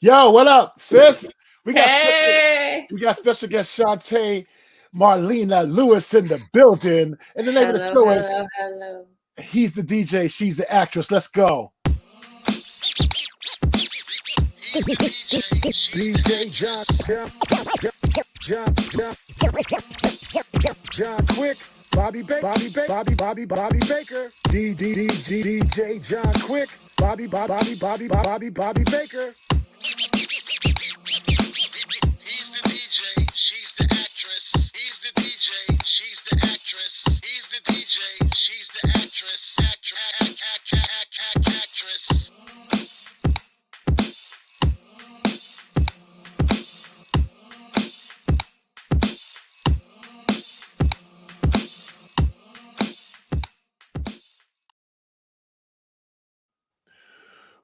Yo, what up, sis? We got special, Hey, we got special guest Shantae Marlena Lewis in the building. And the name of the hello, show is hello, hello. He's the DJ, She's the Actress. Let's go. DJ John Quick, Bobby Baker, DJ John Quick, Bobby Baker. He's the DJ, she's the actress. He's the DJ, she's the actress. He's the DJ, she's the actress. Actress.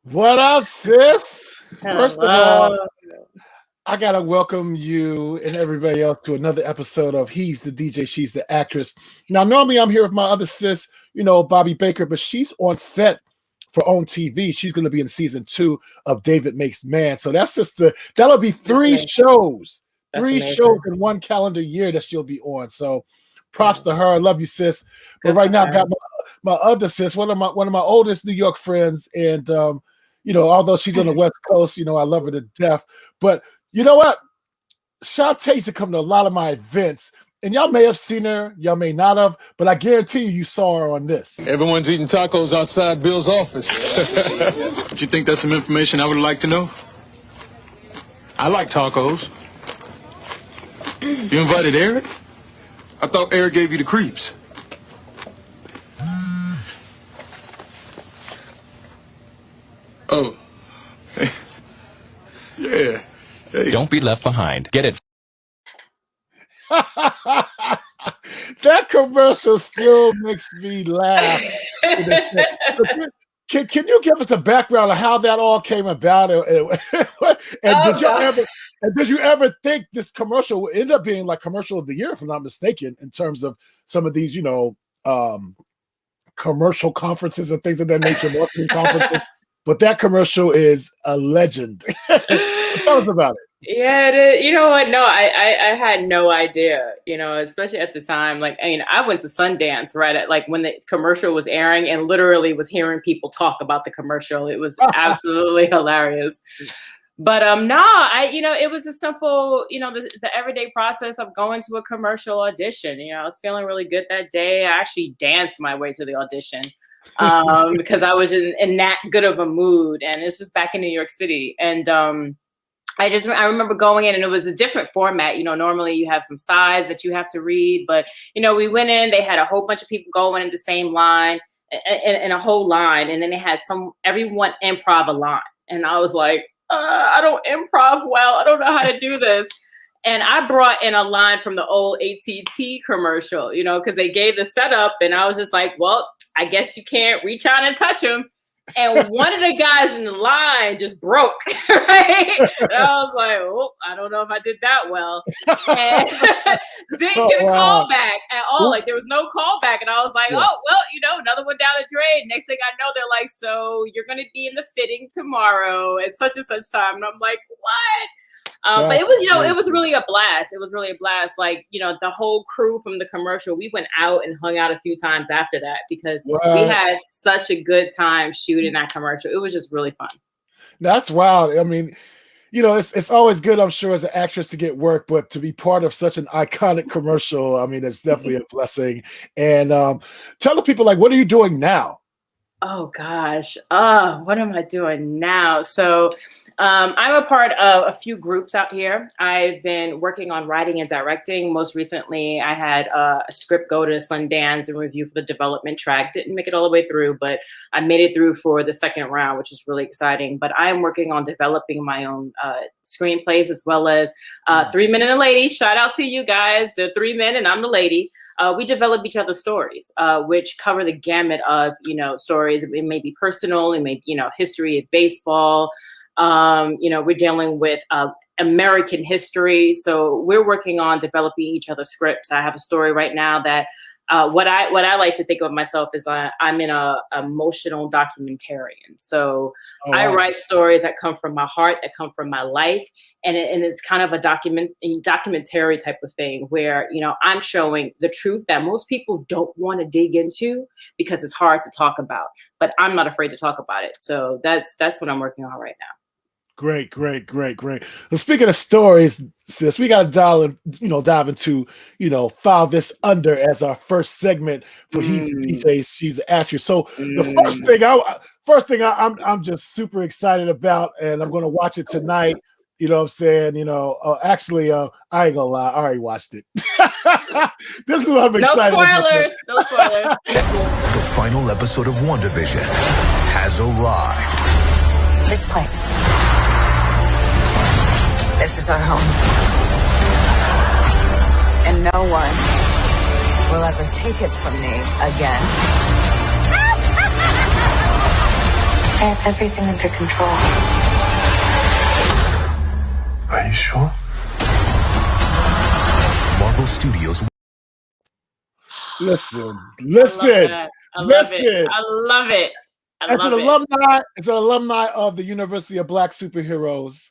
What up, sis? First of all, Hello. I gotta welcome you and everybody else to another episode of He's the DJ, She's the Actress. Now, normally I'm here with my other sis, Bobby Baker, but she's on set for OWN TV. She's going to be in season 2 of David Makes Man. So that's that'll be three amazing. shows, That's three amazing. shows in one calendar year that she'll be on. So props to her. Love you, sis. But Good right for now, I her. got my other sis, one of my oldest New York friends, and although she's on the West Coast, I love her to death. But you know what? Shantae used to come to a lot of my events, and y'all may have seen her, y'all may not have, but I guarantee you saw her on this. Everyone's eating tacos outside Bill's office. Do you think that's some information I would like to know? I like tacos. You invited Eric? I thought Eric gave you the creeps. Oh. Yeah. Hey. Don't be left behind. Get it. That commercial still makes me laugh. So can you give us a background of how that all came about? Did you ever think this commercial would end up being like commercial of the year, if I'm not mistaken, in terms of some of these, commercial conferences and things of that nature, marketing conferences? But that commercial is a legend. Tell us about it. Yeah, it is. You know what? No, I had no idea, especially at the time. Like, I went to Sundance right at like when the commercial was airing and literally was hearing people talk about the commercial. It was absolutely hilarious. But it was a simple, the everyday process of going to a commercial audition. I was feeling really good that day. I actually danced my way to the audition because I was in that good of a mood, and it's just back in New York City. And I remember going in, and it was a different format. Normally you have some sides that you have to read, but we went in, they had a whole bunch of people going in the same line, in a whole line, and then they had everyone improv a line, and I was like, I don't improv well. I don't know how to do this. And I brought in a line from the old AT&T commercial, because they gave the setup, and I was just like, well, I guess you can't reach out and touch him. And one of the guys in the line just broke, right? And I was like, oh, I don't know if I did that well. And didn't get a call back at all. Like, there was no call back. And I was like, oh, well, another one down the drain. Next thing I know, they're like, so you're going to be in the fitting tomorrow at such and such time. And I'm like, what? But it was, it was really a blast. It was really a blast. Like, the whole crew from the commercial, we went out and hung out a few times after that because we had such a good time shooting that commercial. It was just really fun. That's wild. I mean, it's always good, I'm sure, as an actress to get work, but to be part of such an iconic commercial, I mean, it's definitely a blessing. And tell the people, like, what are you doing now? Oh, gosh. What am I doing now? So I'm a part of a few groups out here. I've been working on writing and directing. Most recently, I had a script go to Sundance and review for the development track. Didn't make it all the way through, but I made it through for the second round, which is really exciting. But I am working on developing my own screenplays, as well as 3 Men and a Lady. Shout out to you guys. The 3 men and I'm the lady. We develop each other's stories, which cover the gamut of, stories. It may be personal, it may be, history of baseball. We're dealing with American history. So we're working on developing each other's scripts. I have a story right now that what I like to think of myself is I'm in a emotional documentarian. So I write stories that come from my heart, that come from my life, and it's kind of a documentary type of thing where I'm showing the truth that most people don't want to dig into because it's hard to talk about. But I'm not afraid to talk about it. So that's what I'm working on right now. Great. Well, speaking of stories, sis, we got to dive into, file this under as our first segment for He's the DJ, She's the Actress. So the first thing I'm just super excited about, and I'm going to watch it tonight. You know what I'm saying? Actually, I ain't gonna lie, I already watched it. This is what I'm excited about. No spoilers. The final episode of WandaVision has arrived. This place. This is our home. And no one will ever take it from me again. I have everything under control. Are you sure? Marvel Studios. Listen. I love it. It's an alumni of the University of Black Superheroes.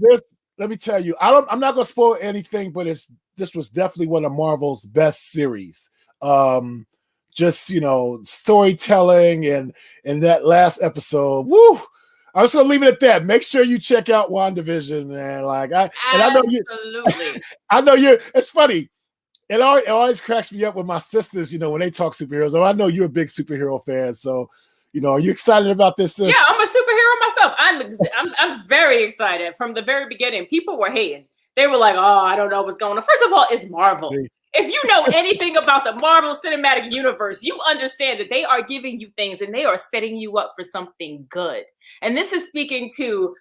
this, let me tell you, I'm not gonna spoil anything, but this was definitely one of Marvel's best series. Just storytelling and that last episode. Woo! I'm just gonna leave it at that. Make sure you check out WandaVision, man. I know you. It's funny. It always cracks me up with my sisters, when they talk superheroes. Oh, I know you're a big superhero fan, so are you excited about this? Sis? Yeah, I'm a superhero myself. I'm very excited. From the very beginning, people were hating. They were like, "Oh, I don't know what's going on." First of all, it's Marvel. If you know anything about the Marvel Cinematic Universe, you understand that they are giving you things and they are setting you up for something good. And this is speaking to,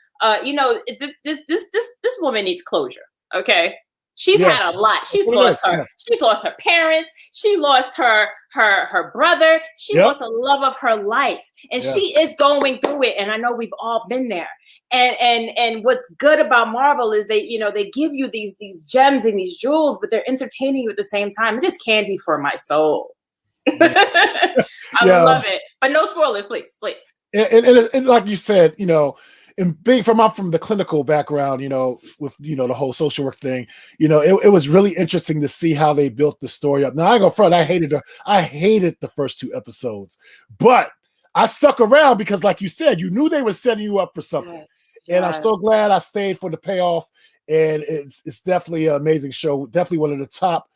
this woman needs closure. Okay. She's had a lot. She's lost her parents. She lost her brother. She lost a love of her life. And she is going through it. And I know we've all been there. And what's good about Marvel is they give you these gems and these jewels, but they're entertaining you at the same time. It is candy for my soul. I love it. But no spoilers, please. And like you said, and being I'm from the clinical background, with the whole social work thing, it was really interesting to see how they built the story up. Now I go front, I hated the first 2 episodes, but I stuck around because, like you said, you knew they were setting you up for something. Yes. And I'm so glad I stayed for the payoff. And it's definitely an amazing show. Definitely one of the top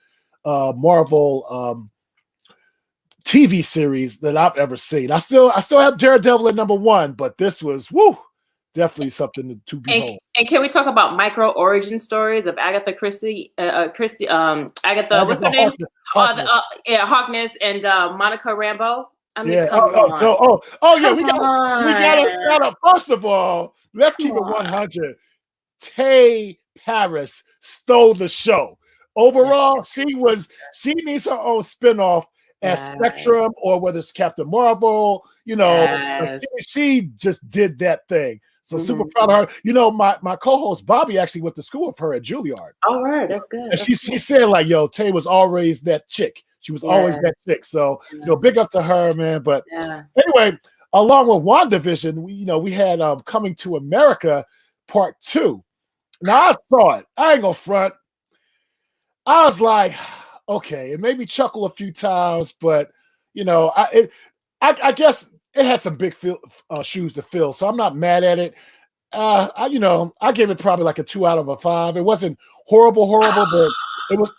Marvel TV series that I've ever seen. I still have Daredevil at number 1, but this was definitely something to behold. And can we talk about micro origin stories of Agatha Christie? Agatha, what's her name? Harkness and Monica Rambeau. I mean, come on. We got to shout out. First of all, let's keep it 100. Tay Paris stole the show. Overall, she needs her own spinoff as Spectrum, or whether it's Captain Marvel. She just did that thing. So super proud of her. My co-host Bobby actually went to school with her at Juilliard. All right, that's good. And she said, like, Tay was always that chick. She was always that chick. So big up to her, man. But anyway, along with WandaVision, we had Coming to America Part 2. Now I saw it. I ain't gonna front. I was like, okay, it made me chuckle a few times, but I guess it had some big shoes to fill, so I'm not mad at it. I gave it probably like a 2 out of 5. It wasn't horrible, but it was.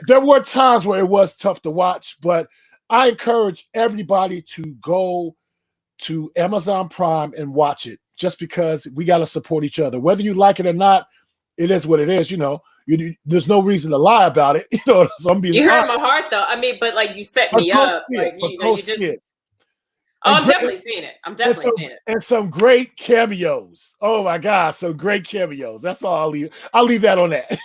There were times where it was tough to watch, but I encourage everybody to go to Amazon Prime and watch it, just because we got to support each other. Whether you like it or not, it is what it is. There's no reason to lie about it. So I'm being. You hurt my heart, though. I mean, but like you set me up. Oh, I'm definitely seeing it. I'm definitely seeing it. And some great cameos. Oh my God, some great cameos. That's all I'll leave. I'll leave that on that.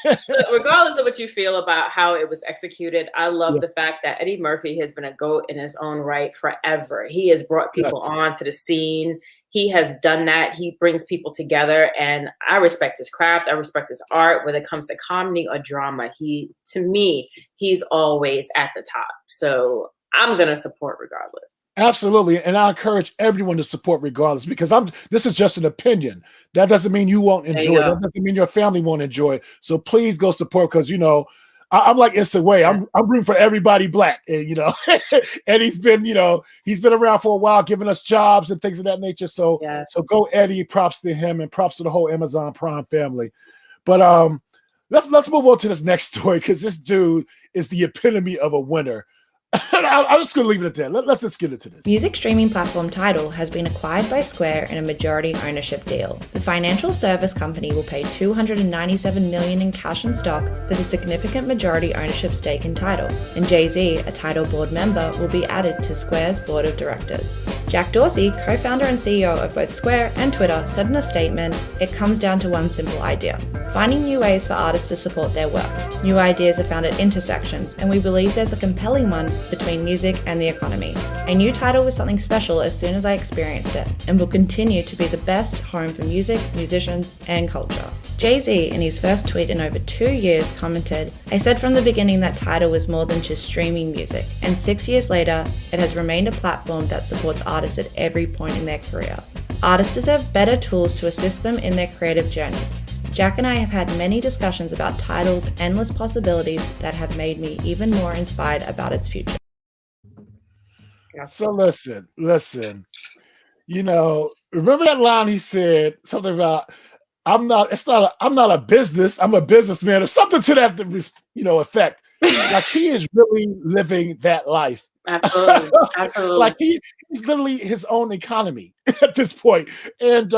Regardless of what you feel about how it was executed, I love Yeah. the fact that Eddie Murphy has been a GOAT in his own right forever. He has brought people onto the scene. He has done that. He brings people together, and I respect his craft. I respect his art. Whether it comes to comedy or drama, to me, he's always at the top. So I'm gonna support regardless. Absolutely. And I encourage everyone to support regardless, because this is just an opinion. That doesn't mean you won't enjoy it. That doesn't mean your family won't enjoy it. So please go support, because I'm like Issa Rae. I'm rooting for everybody Black, and and he's been around for a while, giving us jobs and things of that nature. So so go Eddie, props to him, and props to the whole Amazon Prime family. But let's move on to this next story, because this dude is the epitome of a winner. I'm just going to leave it at that. Let's get into this. Music streaming platform Tidal has been acquired by Square in a majority ownership deal. The financial service company will pay $297 million in cash and stock for the significant majority ownership stake in Tidal, and Jay-Z, a Tidal board member, will be added to Square's board of directors. Jack Dorsey, co-founder and CEO of both Square and Twitter, said in a statement, "It comes down to one simple idea: finding new ways for artists to support their work. New ideas are found at intersections, and we believe there's a compelling one between music and the economy. I knew Tidal was something special as soon as I experienced it, and will continue to be the best home for music, musicians, and culture." Jay-Z, in his first tweet in over 2 years, commented, "I said from the beginning that Tidal was more than just streaming music, and 6 years later, it has remained a platform that supports artists at every point in their career. Artists deserve better tools to assist them in their creative journey. Jack and I have had many discussions about Tidal's endless possibilities that have made me even more inspired about its future." So listen. Remember that line he said, something about I'm not a business, I'm a businessman, or something to that effect. Like he is really living that life. Absolutely. Absolutely. Like he's literally his own economy at this point. And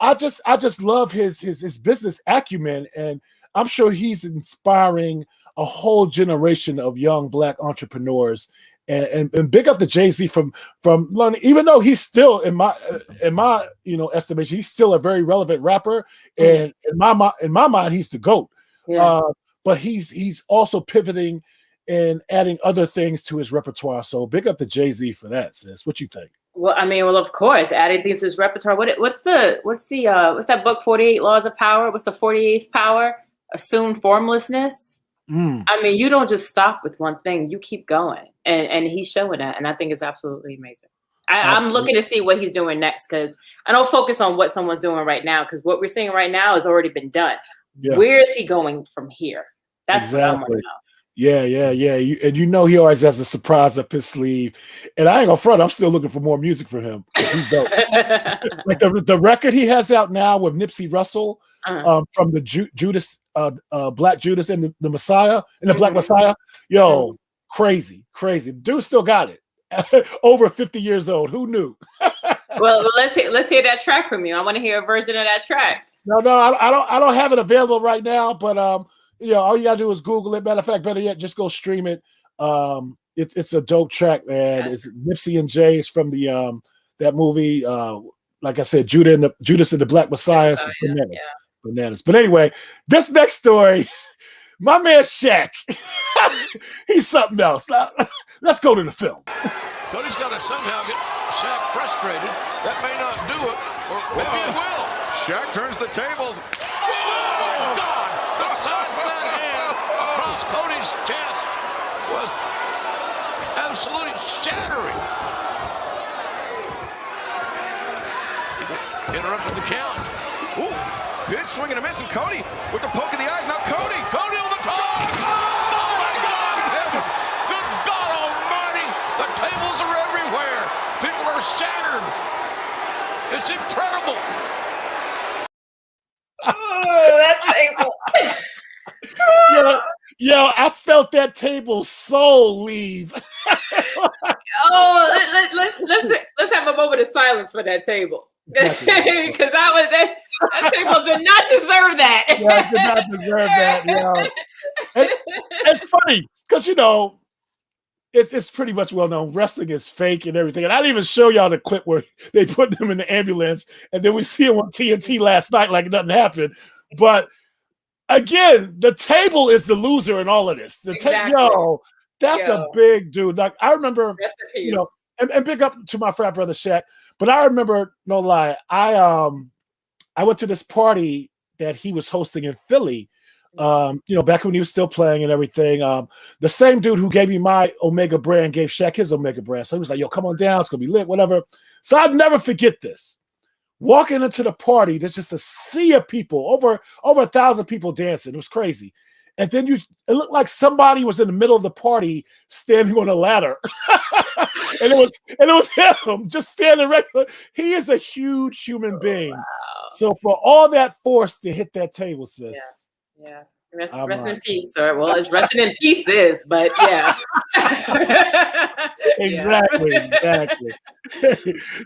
I just love his business acumen, and I'm sure he's inspiring a whole generation of young Black entrepreneurs. And big up to Jay-Z from learning, even though he's still in my estimation, he's still a very relevant rapper. And in my mind, he's the GOAT. Yeah. But he's also pivoting and adding other things to his repertoire. So big up to Jay-Z for that, sis. What you think? Well, of course, adding things to his repertoire. What's that book, 48 Laws of Power? What's the 48th power? Assume formlessness. I mean, you don't just stop with one thing. You keep going. And he's showing that. And I think it's absolutely amazing. I'm looking to see what he's doing next, because I don't focus on what someone's doing right now, because what we're seeing right now has already been done. Yeah. Where is he going from here? That's what I want to know. Yeah. He always has a surprise up his sleeve. And I ain't gonna front, I'm still looking for more music from him, because he's dope. Like the record he has out now with Nipsey Russell, from the Judas, Black Judas and the Messiah, and the Black Messiah. Yo, crazy. Dude still got it. Over 50 years old. Who knew? well, let's hear that track from you. I want to hear a version of that track. No, I don't have it available right now, but all you gotta do is Google it. Matter of fact, better yet, just go stream it. It's a dope track, man. It's Nipsey and Jay. It's from the that movie. Like I said, Judas and the Black Messiah. Bananas. But anyway, this next story, my man Shaq, he's something else. Now, let's go to the film. Cody's got to somehow get Shaq frustrated. That may not do it, or maybe it will. Shaq turns the tables. Oh, God! The size of that hand across Cody's chest was absolutely shattering. Interrupted the count. Ooh, big swing and a miss, and Cody with the poke in the eyes. Now Cody on the top. Oh my God in heaven! Good God Almighty! The tables are everywhere. People are shattered. It's incredible. Oh, that table. Yo, I felt that table soul leave. Let's have a moment of silence for that table. Because that table did not deserve that. Yeah, did not deserve that. Yeah. It's funny because it's pretty much well known. Wrestling is fake and everything. And I didn't even show y'all the clip where they put them in the ambulance, and then we see him on TNT last night like nothing happened. But again, the table is the loser in all of this. That's a big dude. Like I remember, you know, and big up to my frat brother Shaq. But I remember, no lie, I went to this party that he was hosting in Philly. You know, back when he was still playing and everything. The same dude who gave me my Omega brand gave Shaq his Omega brand. So he was like, yo, come on down, it's gonna be lit, whatever. So I'd never forget this. Walking into the party, there's just a sea of people, over 1,000 people dancing. It was crazy. And then it looked like somebody was in the middle of the party standing on a ladder. and it was him just standing regular. He is a huge human being. Wow. So for all that force to hit that table, sis. Yeah. Rest in peace, sir. Well, it's resting in pieces, but yeah. Exactly.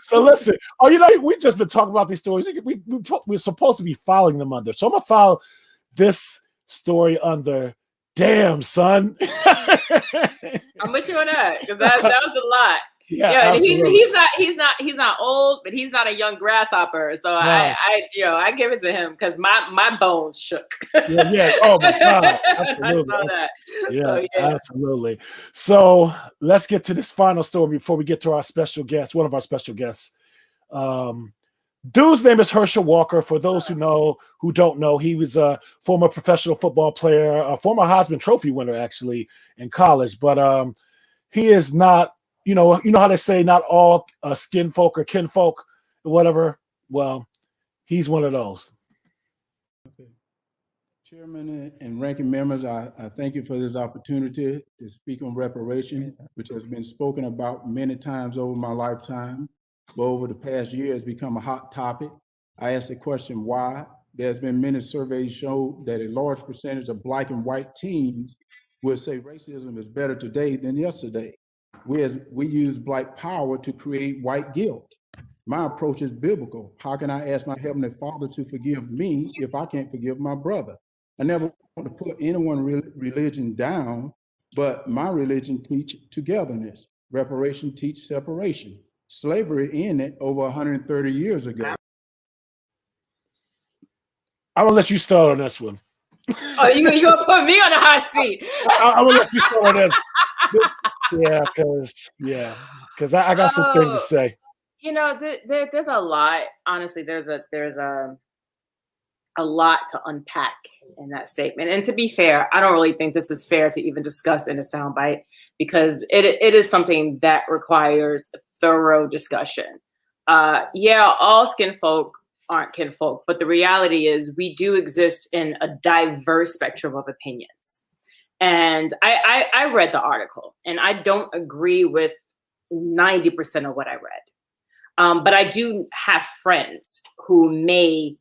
So listen, you know, we've just been talking about these stories. We're supposed to be filing them under. So I'm gonna file this story under damn, son. I'm with you on that because that was a lot. Yeah, he's not old, but he's not a young grasshopper. So no. I give it to him because my bones shook. yeah. Oh my God. Absolutely. I saw that. Yeah, absolutely. So let's get to this final story before we get to our special guest, one of our special guests. Dude's name is Herschel Walker. For those who don't know, he was a former professional football player, a former Heisman Trophy winner, actually, in college. But he is not, you know how they say not all skin folk or kinfolk or whatever. Well, he's one of those. Okay. Chairman and ranking members, I thank you for this opportunity to speak on reparation, which has been spoken about many times over my lifetime. But over the past year, it's become a hot topic. I asked the question, why? There's been many surveys show that a large percentage of Black and white teens would say racism is better today than yesterday. We use Black power to create white guilt. My approach is biblical. How can I ask my Heavenly Father to forgive me if I can't forgive my brother? I never want to put anyone's religion down, but my religion teaches togetherness. Reparation teaches separation. Slavery ended over 130 years ago. I'm gonna let you start on this one. Oh, you gonna put me on the hot seat? I'm gonna let you start on this. Because I got some things to say. You know, there's a lot. Honestly, there's a lot to unpack in that statement. And to be fair, I don't really think this is fair to even discuss in a soundbite because it is something that requires thorough discussion. All skin folk aren't kinfolk, but the reality is we do exist in a diverse spectrum of opinions. And I read the article, and I don't agree with 90% of what I read. But I do have friends who may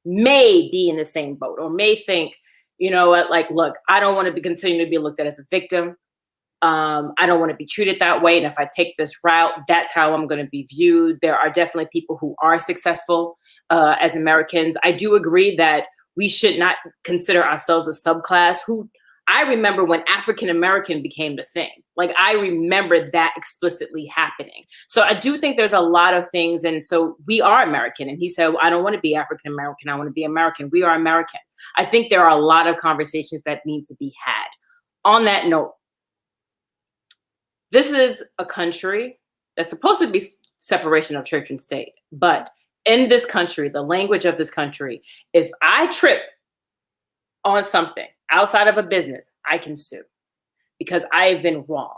be in the same boat or may think, you know what, like, look, I don't want to continue to be looked at as a victim. I don't want to be treated that way. And if I take this route, that's how I'm going to be viewed. There are definitely people who are successful as Americans. I do agree that we should not consider ourselves a subclass. I remember when African-American became the thing. Like, I remember that explicitly happening. So I do think there's a lot of things. And so we are American. And he said, well, I don't want to be African-American. I want to be American. We are American. I think there are a lot of conversations that need to be had. On that note, this is a country that's supposed to be separation of church and state. But in this country, the language of this country, if I trip on something outside of a business, I can sue because I've been wronged.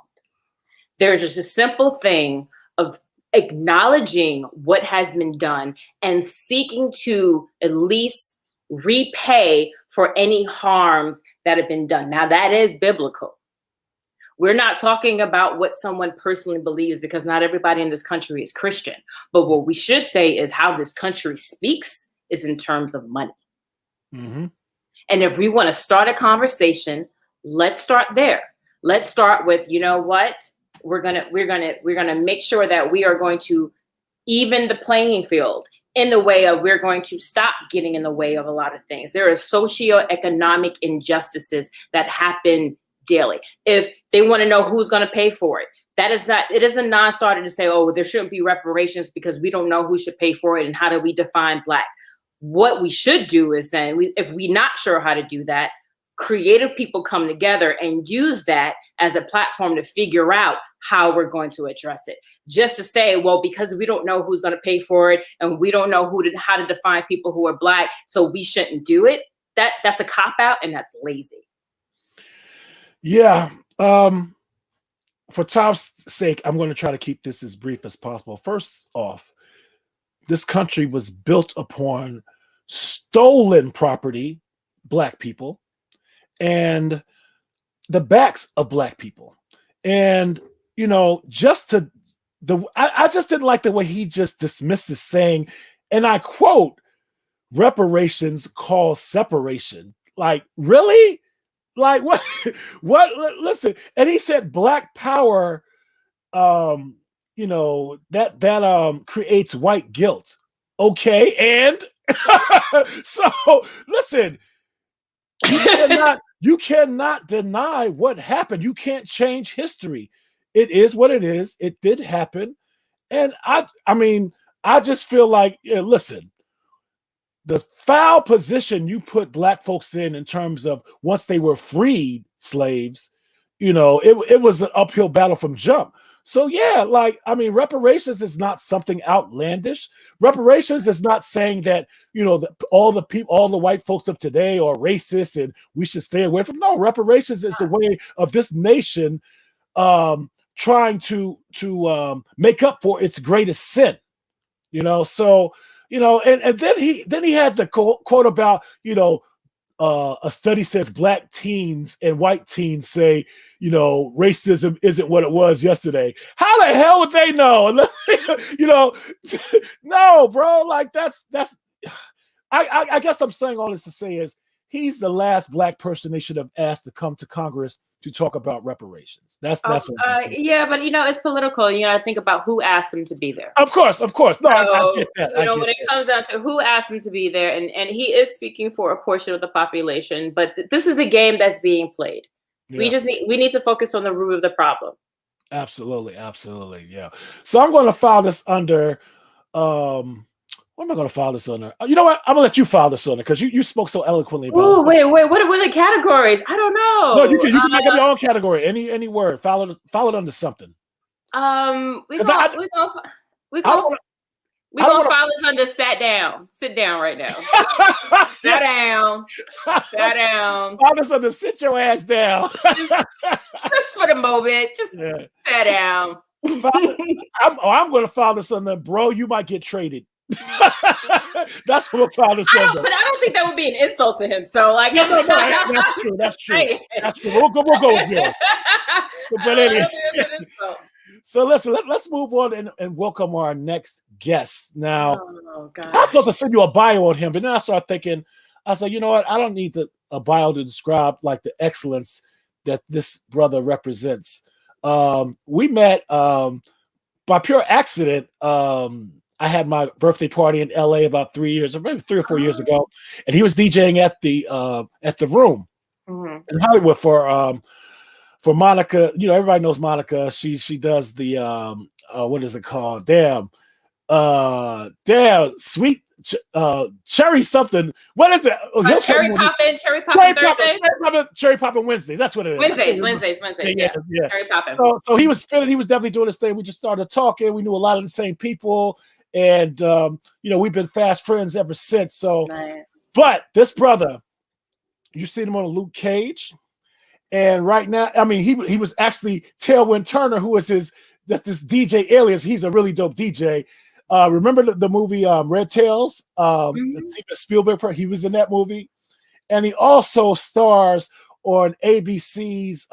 There's just a simple thing of acknowledging what has been done and seeking to at least repay for any harms that have been done. Now, that is biblical. We're not talking about what someone personally believes because not everybody in this country is Christian. But what we should say is how this country speaks is in terms of money. Mm-hmm. And if we want to start a conversation, let's start there. Let's start with, you know what? We're gonna make sure that we are going to even the playing field in the way of we're going to stop getting in the way of a lot of things. There are socioeconomic injustices that happen daily. If they want to know who's going to pay for it, it is a non-starter to say, oh, there shouldn't be reparations because we don't know who should pay for it and how do we define Black. What we should do is then, if we're not sure how to do that, creative people come together and use that as a platform to figure out how we're going to address it. Just to say, well, because we don't know who's going to pay for it and we don't know how to define people who are Black, so we shouldn't do it. That's a cop-out and that's lazy. Yeah. For time's sake, I'm going to try to keep this as brief as possible. First off, this country was built upon stolen property, Black people, and the backs of Black people. And, you know, I just didn't like the way he just dismisses saying, and I quote, reparations cause separation. Like, really? Like, what? Listen, and he said Black power, you know, that creates white guilt. Okay, and so listen, you cannot deny what happened. You can't change history. It is what it is. It did happen. And I mean, I just feel like, listen, the foul position you put Black folks in terms of once they were freed slaves, you know, it was an uphill battle from jump. So yeah, like, I mean, reparations is not something outlandish. Reparations is not saying that, you know, all the white folks of today are racist and we should stay away from. No, reparations is the way of this nation trying to make up for its greatest sin. You know, so, you know, and then he had the quote about, you know, a study says Black teens and white teens say, you know, racism isn't what it was yesterday. How the hell would they know? You know, no, bro. Like that's. I guess I'm saying all this to say is he's the last Black person they should have asked to come to Congress to talk about reparations. That's what I'm saying. Yeah, but you know, it's political. You know, I think about who asked him to be there. Of course. No, so, I get that. You know, when it comes down to who asked him to be there, and he is speaking for a portion of the population, but this is the game that's being played. Yeah. We need to focus on the root of the problem. Absolutely, yeah. So I'm going to file this under. What am I going to file this under? You know what? I'm going to let you file this under because you spoke so eloquently about it. Oh, wait. What are the categories? I don't know. No, you can make up your own category. Any word. File it under something. We gonna file this under sat down. Sit down right now. Sit down. File this under sit your ass down. just for the moment. Just sit down. I'm going to file this under, bro, you might get traded. That's what we'll file this under. But I don't think that would be an insult to him. So like, no, that's true. We'll go with you. But anyway. So listen, let's move on and welcome our next guest. Now, I was supposed to send you a bio on him, but then I started thinking, I said, you know what? I don't need a bio to describe like the excellence that this brother represents. We met by pure accident. I had my birthday party in LA about 3 years, or maybe 3 or 4 years ago, and he was DJing at the Room in Hollywood for Monica. You know, everybody knows Monica. She does the what is it called? Sweet cherry something. What is it? Cherry poppin' Thursdays. Cherry poppin' Wednesdays. That's what it is. Wednesdays. Yeah. Cherry poppin'. So he was spinning. He was definitely doing his thing. We just started talking. We knew a lot of the same people, and you know, we've been fast friends ever since. So, nice. But this brother, you seen him on Luke Cage, and right now, I mean, he was actually Tailwind Turner, who is this DJ alias. He's a really dope DJ. Remember the movie Red Tails? The Spielberg, he was in that movie. And he also stars on ABC's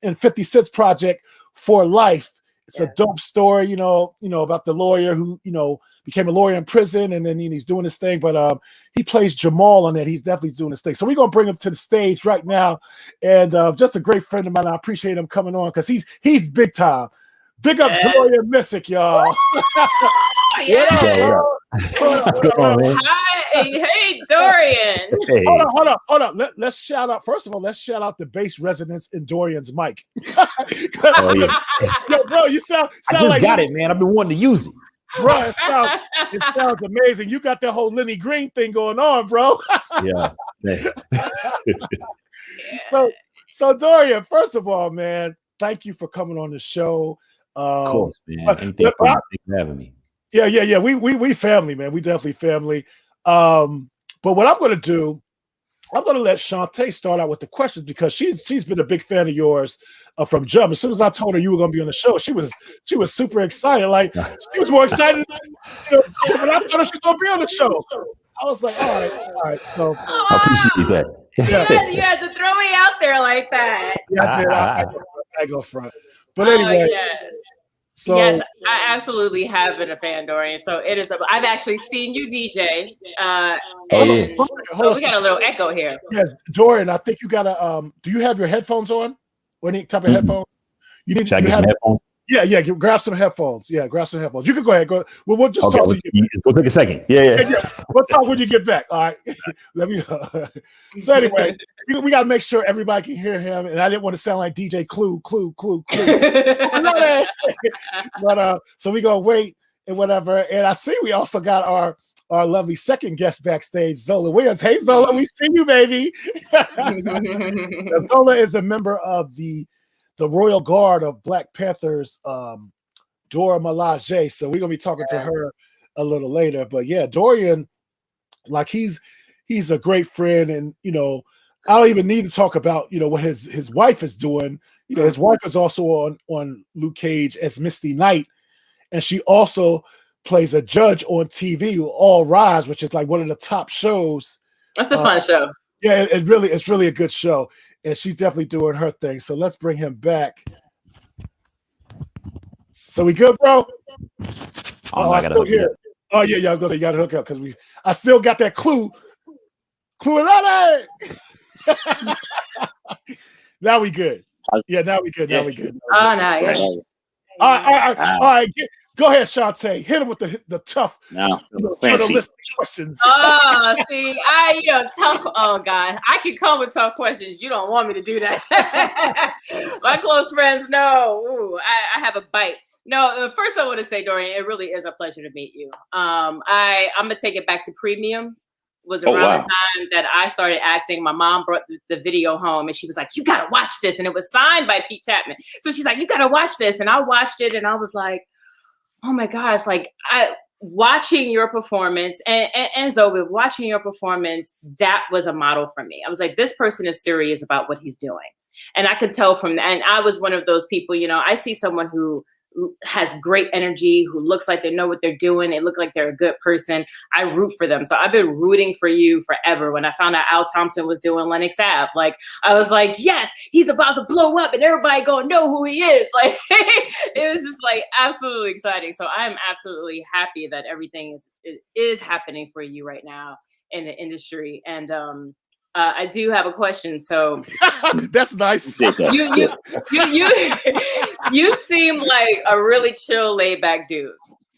and 50 Cent's project For Life. It's a dope story, you know, about the lawyer who, you know, became a lawyer in prison, and then he's doing his thing. But he plays Jamal on it. He's definitely doing his thing. So we're gonna bring him to the stage right now. And just a great friend of mine. I appreciate him coming on because he's big time. Big up Joya Missick, y'all. Yeah. What's going on, man? Hi, hey, Dorian. Hey. Hold on. Let's shout out. First of all, let's shout out the bass resonance in Dorian's mic. Oh, yeah. Yo, bro, you sound I just like got it, man. I've been wanting to use it. Bro, it sounds amazing. You got that whole Lenny Green thing going on, bro. Yeah. So Dorian, first of all, man, thank you for coming on the show. Of course, man. Thanks for having me. Yeah. We family, man. We definitely family. But what I'm gonna do, I'm gonna let Shantae start out with the questions because she's been a big fan of yours from jump. As soon as I told her you were gonna be on the show, she was super excited. Like she was more excited when I told her she was gonna be on the show. I was like, all right. So I appreciate that. You had to throw me out there like that. Yeah, I go front. But anyway, yes. So yes, I absolutely have been a fan, Dorian. So it is. I've actually seen you DJ. We got a little echo here. Yes, Dorian, I think you gotta. Do you have your headphones on? Or any type of headphones? You need. Should I get some headphones? Yeah. Grab some headphones. Yeah, grab some headphones. You can go ahead. Go. We'll just talk to you. We'll take a second. Yeah. We'll talk when you get back. All right. Let me. So anyway, we got to make sure everybody can hear him, and I didn't want to sound like DJ Clue. But so we gonna wait and whatever. And I see we also got our lovely second guest backstage, Zola Williams. Hey Zola, we see you, baby. Zola is a member of the Royal Guard of Black Panthers, Dora Milaje. So we're gonna be talking to her a little later. But yeah, Dorian, like he's a great friend, and I don't even need to talk about what his wife is doing. His wife is also on Luke Cage as Misty Knight, and she also plays a judge on TV, All Rise, which is like one of the top shows. That's a fun show. Yeah, it's really a good show, and she's definitely doing her thing. So let's bring him back. So we good, bro? I still hear. Oh yeah, I was gonna say you got to hook up because I still got that clue in that. Now we good. Yeah, now we good. Oh no, yeah. All right. Go ahead, Shantae. Hit him with the tough, journalistic questions. Oh, see, oh God, I can come with tough questions. You don't want me to do that. My close friends know. Ooh, I have a bite. No, first I want to say, Dorian, it really is a pleasure to meet you. I'm gonna take it back to Premium. Was around the time that I started acting. My mom brought the video home and she was like, you got to watch this. And it was signed by Pete Chapman. So she's like, you got to watch this. And I watched it and I was like, oh my gosh, like watching your performance and Zoe, watching your performance, that was a model for me. I was like, this person is serious about what he's doing. And I could tell from that. And I was one of those people, I see someone who has great energy, who looks like they know what they're doing. They look like they're a good person. I root for them. So I've been rooting for you forever. When I found out Al Thompson was doing Lennox Ave, like I was like, yes, he's about to blow up and everybody gonna know who he is. Like it was just like absolutely exciting. So I'm absolutely happy that everything is happening for you right now in the industry. And I do have a question. So that's nice. You seem like a really chill, laid back dude.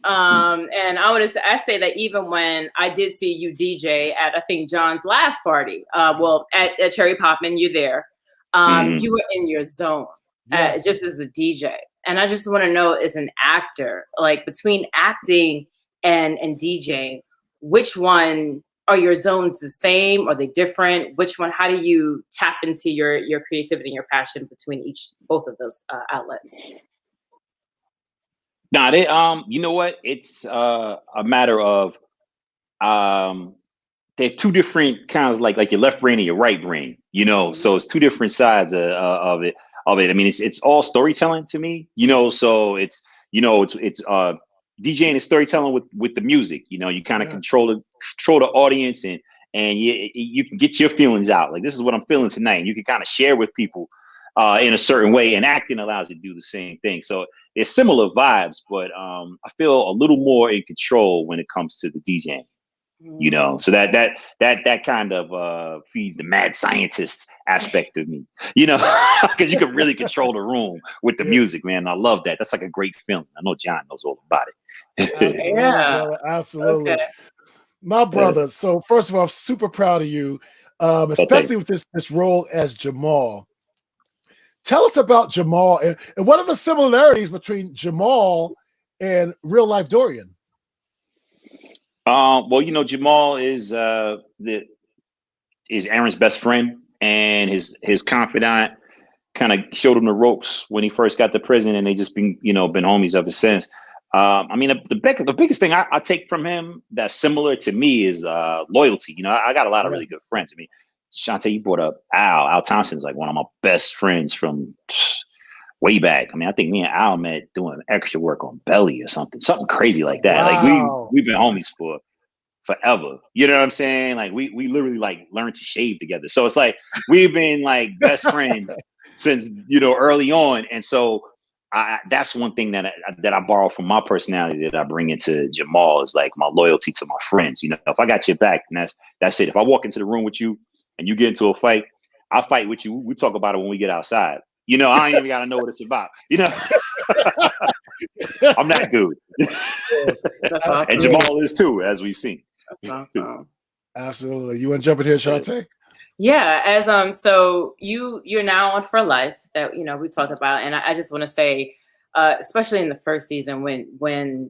And I say that even when I did see you DJ at I think John's last party, at Cherry Poppin', you're there. You were in your zone, just as a DJ. And I just want to know, as an actor, like between acting and DJing, which one? Are your zones the same? Are they different? Which one? How do you tap into your creativity and your passion between both of those outlets? You know what? It's a matter of they're two different kinds, like your left brain and your right brain. So it's two different sides of it. I mean, it's all storytelling to me. So it's DJing and storytelling with the music. You kind of control the audience and you can get your feelings out. Like, this is what I'm feeling tonight. And you can kind of share with people in a certain way, and acting allows you to do the same thing. So it's similar vibes, but I feel a little more in control when it comes to the DJing. So that kind of feeds the mad scientist aspect of me, because you can really control the room with the music, man. I love that. That's like a great feeling. I know John knows all about it. Absolutely, Yeah. brother. Absolutely. Okay. My brother. So first of all, I'm super proud of you, especially with this role as Jamal. Tell us about Jamal and what are the similarities between Jamal and real life Dorian? Well, you know, Jamal is Aaron's best friend and his confidant. Kind of showed him the ropes when he first got to prison, and they just been homies ever since. I mean, the biggest thing I take from him that's similar to me is loyalty. You know, I got a lot of really good friends. I mean, Shantae, you brought up Al. Al Thompson's like one of my best friends from way back. I mean, I think me and Al met doing extra work on Belly or something crazy like that. Like we've been homies for forever. You know what I'm saying? Like we literally like learned to shave together. So it's like we've been like best friends since early on. And so that's one thing that I borrow from my personality that I bring into Jamal is like my loyalty to my friends. You know, if I got your back, and that's it. If I walk into the room with you and you get into a fight, I'll fight with you. We talk about it when we get outside. You know, I ain't even got to know what it's about. You know, I'm that dude. Awesome. And Jamal is too, as we've seen. That's awesome. Absolutely. You want to jump in here, Shantae? Yeah, as so you're now on For Life that we talked about, and I just want to say, especially in the first season when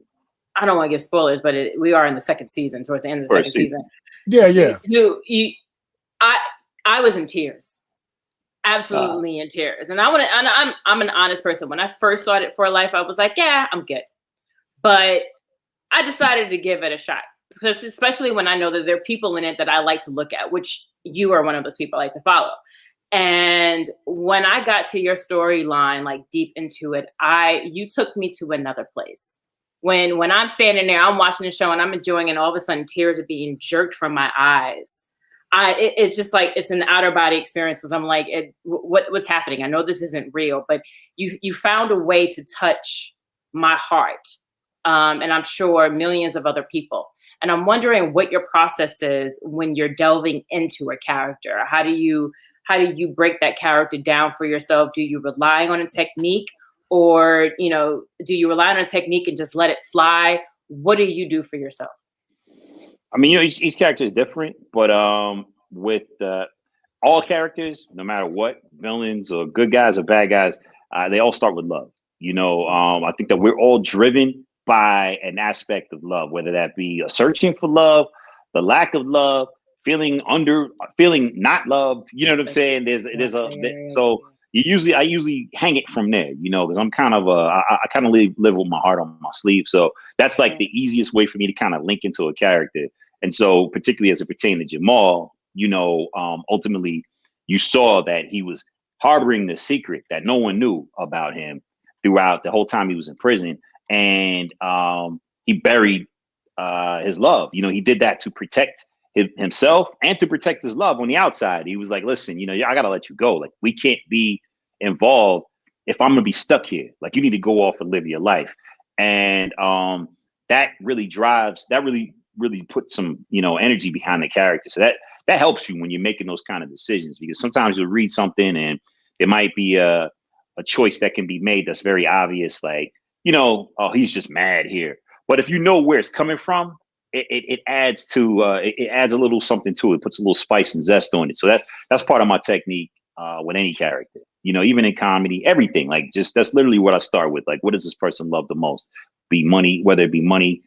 I don't want to give spoilers, but we are in the second season, towards the end of the second season. Yeah. I was in tears, absolutely in tears, and I'm an honest person. When I first started For Life, I was like, yeah, I'm good, but I decided to give it a shot. Because especially when I know that there are people in it that I like to look at, which you are one of those people I like to follow. And when I got to your storyline, like deep into it, you took me to another place. When I'm standing there, I'm watching the show and I'm enjoying it, and all of a sudden tears are being jerked from my eyes. It's just like it's an outer body experience because I'm like, what's happening? I know this isn't real, but you found a way to touch my heart, and I'm sure millions of other people. And I'm wondering what your process is when you're delving into a character. How do you break that character down for yourself? Do you rely on a technique, or do you rely on a technique and just let it fly? What do you do for yourself? I mean, each character is different, but with all characters, no matter what, villains or good guys or bad guys, they all start with love. I think that we're all driven by an aspect of love, whether that be a searching for love, the lack of love, feeling not loved. You know what I'm saying? So I usually hang it from there, because I'm kind of I kind of live with my heart on my sleeve. So that's like the easiest way for me to kind of link into a character. And so particularly as it pertained to Jamal, ultimately you saw that he was harboring the secret that no one knew about him throughout the whole time he was in prison. And he buried his love. He did that to protect himself and to protect his love on the outside. He was like, listen, I got to let you go. Like, we can't be involved if I'm going to be stuck here. Like, you need to go off and live your life. And that really puts some, energy behind the character. So that helps you when you're making those kind of decisions, because sometimes you'll read something and there might be a choice that can be made that's very obvious, like, oh, he's just mad here. But if you know where it's coming from, it adds to it adds a little something to it, puts a little spice and zest on it. So that's part of my technique with any character. Even in comedy, everything. Like, just that's literally what I start with. Like, what does this person love the most? Whether it be money,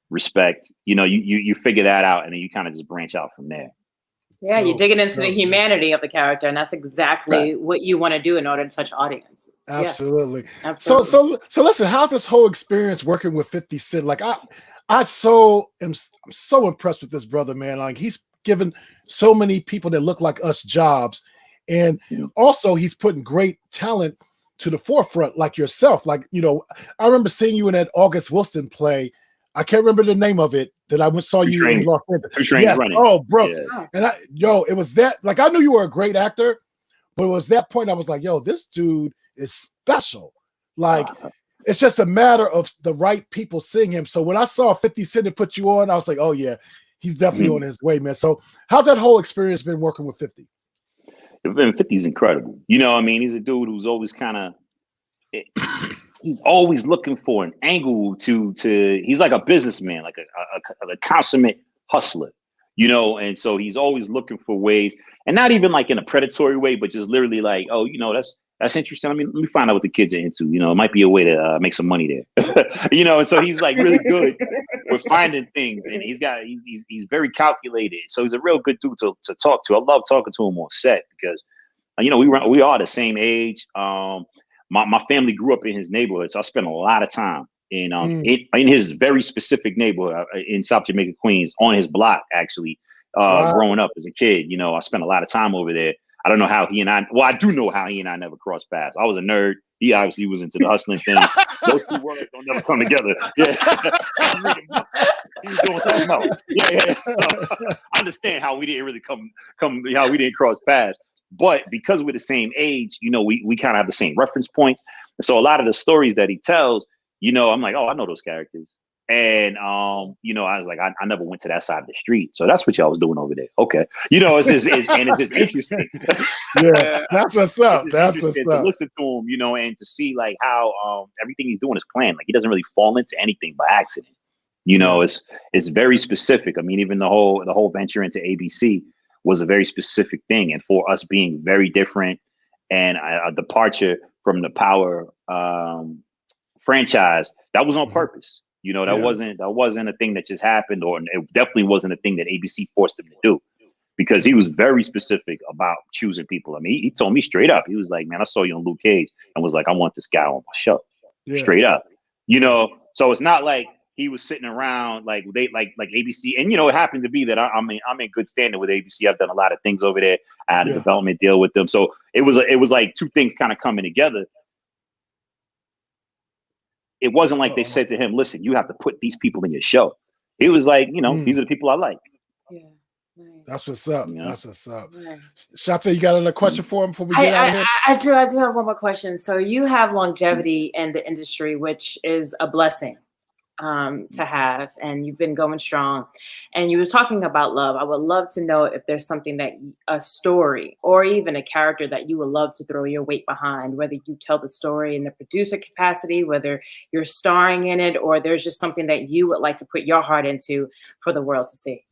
respect. You figure that out, and then you kind of just branch out from there. Yeah, you're digging into the humanity of the character, and that's exactly what you want to do in order to touch audience. Absolutely. Yeah. Absolutely. So listen, how's this whole experience working with 50 Cent? Like, I'm so impressed with this brother, man. Like, he's given so many people that look like us jobs, and also he's putting great talent to the forefront, like yourself. Like, I remember seeing you in that August Wilson play. I can't remember the name of it that I saw you in Los Angeles. 2 Trains Running. Oh, bro. Yeah. And it was that, like, I knew you were a great actor, but it was that point I was like, yo, this dude is special. Like, it's just a matter of the right people seeing him. So when I saw 50 Cent and put you on, I was like, oh yeah, he's definitely on his way, man. So how's that whole experience been working with 50? 50's incredible. He's a dude who's always kind of he's always looking for an angle to he's like a businessman, like a consummate hustler, and so he's always looking for ways, and not even like in a predatory way, but just literally like, oh, that's interesting. Let me find out what the kids are into. It might be a way to make some money there. And so he's like really good with finding things, and he's very calculated. So he's a real good dude to talk to. I love talking to him on set because we are the same age. My family grew up in his neighborhood, so I spent a lot of time in his very specific neighborhood in South Jamaica, Queens, on his block actually. Growing up as a kid, I spent a lot of time over there. I don't know how I do know how he and I never crossed paths. I was a nerd. He obviously was into the hustling thing. Those two worlds don't never come together. Yeah. He was doing something else. Yeah. So, I understand how we didn't really how we didn't cross paths. But because we're the same age, we kind of have the same reference points. And so a lot of the stories that he tells, I'm like, oh, I know those characters. And, I was like, I never went to that side of the street. So that's what y'all was doing over there. Okay. It's just interesting. Yeah, that's what's up. That's what's to up. listen to him, and to see like how everything he's doing is planned. Like he doesn't really fall into anything by accident. It's very specific. I mean, even the whole venture into ABC was a very specific thing. And for us being very different and a departure from the Power franchise, that was on purpose. That wasn't a thing that just happened, or it definitely wasn't a thing that ABC forced him to do, because he was very specific about choosing people. I mean, he told me straight up, he was like, man, I saw you on Luke Cage and was like, I want this guy on my show. Straight up, so it's not like he was sitting around like ABC. And, it happened to be that I'm in good standing with ABC. I've done a lot of things over there. I had a development deal with them. So it was like two things kind of coming together. It wasn't like they said to him, listen, you have to put these people in your show. It was like, these are the people I like. Yeah. Nice. That's what's up. That's what's up. Nice. Shanta, you got another question for him before we get out of here? I do have one more question. So you have longevity in the industry, which is a blessing to have, and you've been going strong. And you was talking about love. I would love to know if there's something a story or even a character that you would love to throw your weight behind, whether you tell the story in the producer capacity, whether you're starring in it, or there's just something that you would like to put your heart into for the world to see.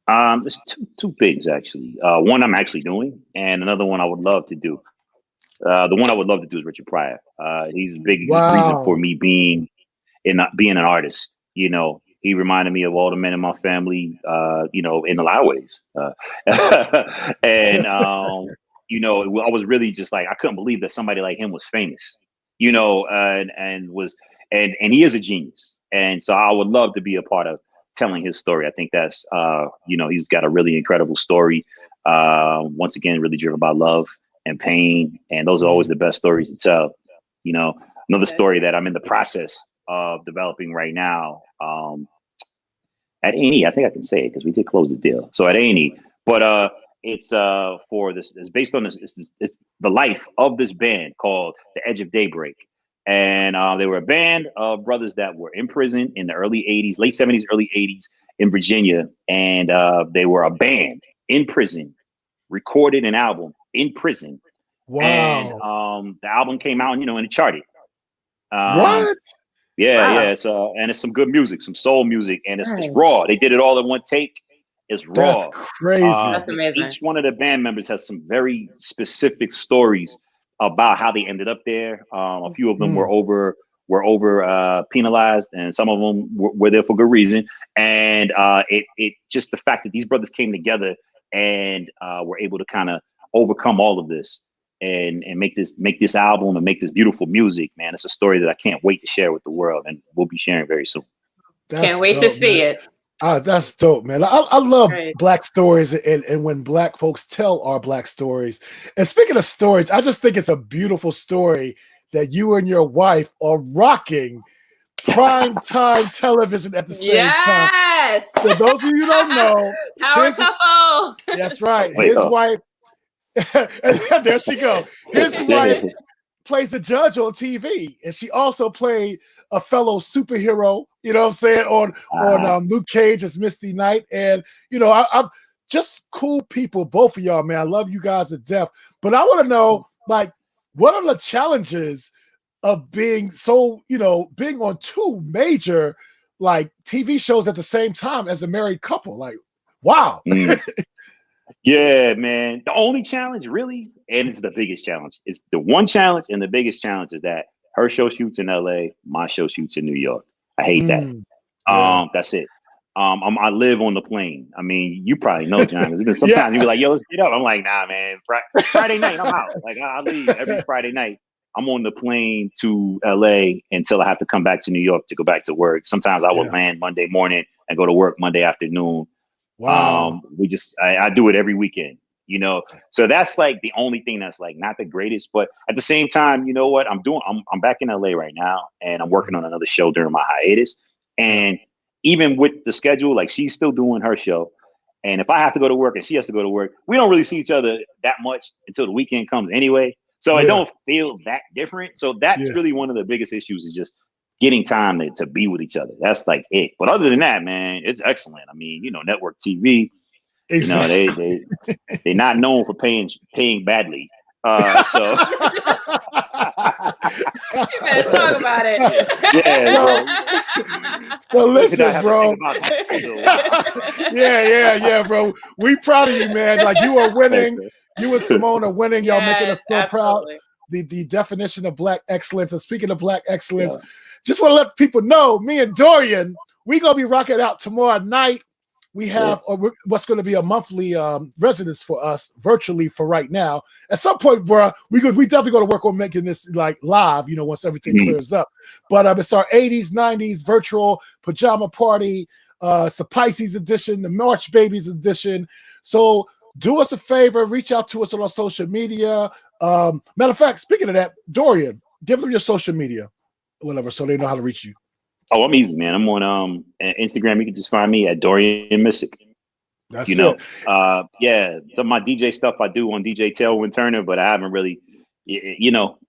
There's two things actually. One I'm actually doing, and another one I would love to do. The one I would love to do is Richard Pryor. He's a big reason for me being an artist. He reminded me of all the men in my family, in a lot of ways. And I was really just like, I couldn't believe that somebody like him was famous, and he is a genius. And so I would love to be a part of telling his story. I think that's, he's got a really incredible story. Once again, really driven by love and pain. And those are always the best stories to tell. Another story that I'm in the process of developing right now at A&E. I think I can say it because we did close the deal. So at A&E, but it's for this. It's based on this. It's the life of this band called The Edge of Daybreak, and they were a band of brothers that were in prison in the early '80s, late '70s, early '80s in Virginia, and they were a band in prison, recorded an album in prison. Wow! And the album came out, and it charted. What? Yeah. So, and it's some good music, some soul music, and it's raw. They did it all in one take. It's raw. That's crazy. That's amazing. Each one of the band members has some very specific stories about how they ended up there. A few of them were over penalized, and some of them were there for good reason. And it just the fact that these brothers came together and were able to kind of overcome all of this. And make this album and make this beautiful music, man. It's a story that I can't wait to share with the world, and we'll be sharing very soon. Can't wait to see it. That's dope, man. I love Black stories and when Black folks tell our Black stories. And speaking of stories, I just think it's a beautiful story that you and your wife are rocking prime time television at the same time. Yes. For those of you who don't know, power couple. That's right. His wife. And there she go. His wife plays a judge on TV, and she also played a fellow superhero. You know what I'm saying on Luke Cage as Misty Knight, and I'm just cool people, both of y'all, man. I love you guys to death, but I want to know, like, what are the challenges of being so, being on two major like TV shows at the same time as a married couple. Like, wow. Yeah, man. The only challenge, really, and it's the biggest challenge. It's the one challenge, and the biggest challenge is that her show shoots in LA, my show shoots in New York. I hate that. Yeah. That's it. I live on the plane. I mean, you probably know, John. There's been sometimes you be like, "Yo, let's get up." I'm like, "Nah, man. Friday night, I'm out. Like, I leave every Friday night. I'm on the plane to LA until I have to come back to New York to go back to work. Sometimes I will land Monday morning and go to work Monday afternoon. Wow. I do it every weekend, so that's like the only thing that's like not the greatest, but at the same time, you know what I'm back in LA right now and I'm working on another show during my hiatus. And even with the schedule, like she's still doing her show. And if I have to go to work and she has to go to work, we don't really see each other that much until the weekend comes anyway. So I don't feel that different. So that's really one of the biggest issues is just getting time to be with each other. That's like it. But other than that, man, it's excellent. I mean, network TV, exactly. they're not known for paying badly. So let's talk about it. So listen, bro. Yeah, bro. We proud of you, man. Like you are winning. You and Simone are winning. Y'all making us so proud. The definition of Black excellence. And speaking of Black excellence, just want to let people know, me and Dorian, we gonna be rocking out tomorrow night. We have what's going to be a monthly residence for us virtually for right now. At some point, bro, we definitely going to work on making this like live, once everything clears up. But it's our 80s, 90s virtual pajama party. It's the Pisces edition, the March Babies edition. So do us a favor, reach out to us on our social media. Matter of fact, speaking of that, Dorian, give them your social media, whatever, so they know how to reach you. Oh, I'm easy, man. I'm on Instagram. You can just find me at Dorian Mystic. That's it. Some of my DJ stuff I do on DJ Tailwind Turner, but I haven't really,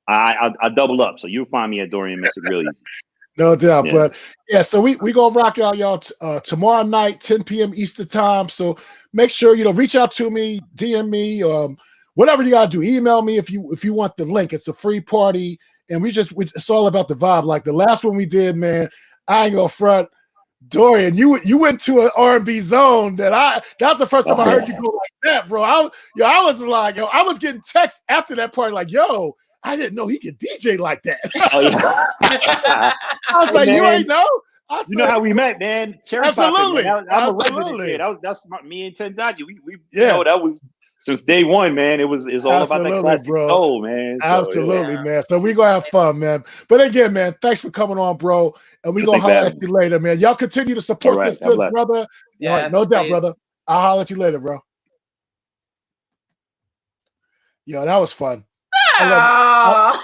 I double up. So you'll find me at Dorian Mystic really easy. No doubt. Yeah. But so we gonna rock out y'all tomorrow night, 10 p.m. Eastern time. So make sure reach out to me, DM me, whatever you gotta do. Email me if you want the link. It's a free party, and it's all about the vibe. Like the last one we did, man. I ain't gonna front, Dorian. You went to an R&B zone that's the first time I heard you go like that, bro. I was like, I was getting texts after that party, like, yo, I didn't know he could DJ like that. I was like, you ain't know. You know how we met, man. Absolutely. I'm a resident kid. That's me and Tendaji. We that was. Since day one, man, it's all about that classic soul, man. So, absolutely, man. So we gonna have fun, man. But again, man, thanks for coming on, bro. And we gonna holler at you later, man. Y'all continue to support this good brother. Yeah, no doubt, brother. I'll holler at you later, bro. Yo, that was fun. I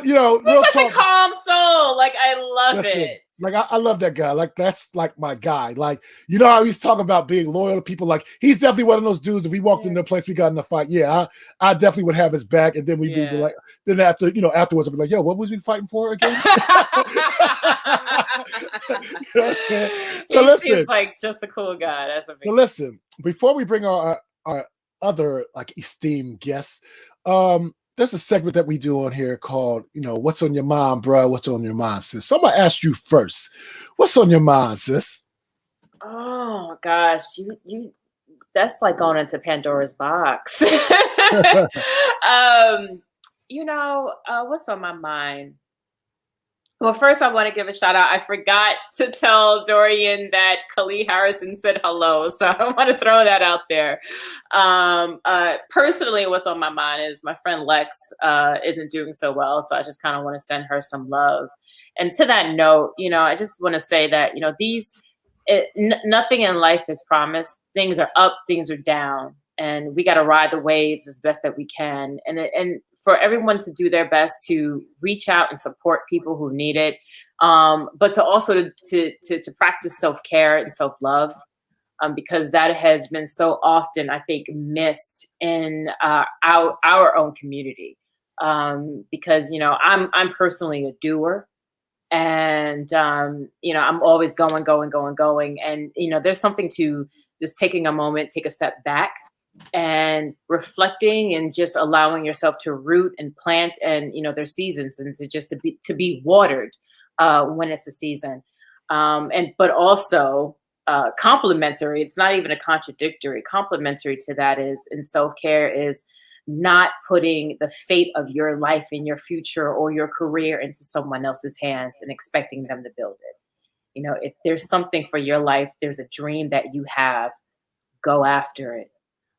He's such a calm soul. Like I love it. Like I love that guy. Like that's like my guy. Like how he's talking about being loyal to people. Like he's definitely one of those dudes. If we walked into a place we got in a fight, I definitely would have his back. And then we'd be like, then afterwards I'd be like, yo, what was we fighting for again? So listen, seems like just a cool guy. That's amazing. So listen, before we bring our other like esteemed guests, there's a segment that we do on here called, what's on your mind, bro? What's on your mind, sis? So I'm gonna ask you first. What's on your mind, sis? Oh gosh, you that's like going into Pandora's box. What's on my mind? Well, first I want to give a shout out. I forgot to tell Dorian that Khalid Harrison said hello. So I want to throw that out there. Personally, what's on my mind is my friend Lex isn't doing so well. So I just kind of want to send her some love. And to that note, I just want to say that, nothing in life is promised. Things are up, things are down, and we got to ride the waves as best that we can. And for everyone to do their best to reach out and support people who need it, but to also to practice self-care and self-love, because that has been so often, I think, missed in our own community. Because I'm personally a doer, and I'm always going, and there's something to just taking a moment, take a step back, and reflecting and just allowing yourself to root and plant, and there's seasons, and to be watered when it's the season, but also complementary. It's not even a contradictory. Complementary to that is, in self-care, is not putting the fate of your life and your future or your career into someone else's hands and expecting them to build it. If there's something for your life, there's a dream that you have, go after it.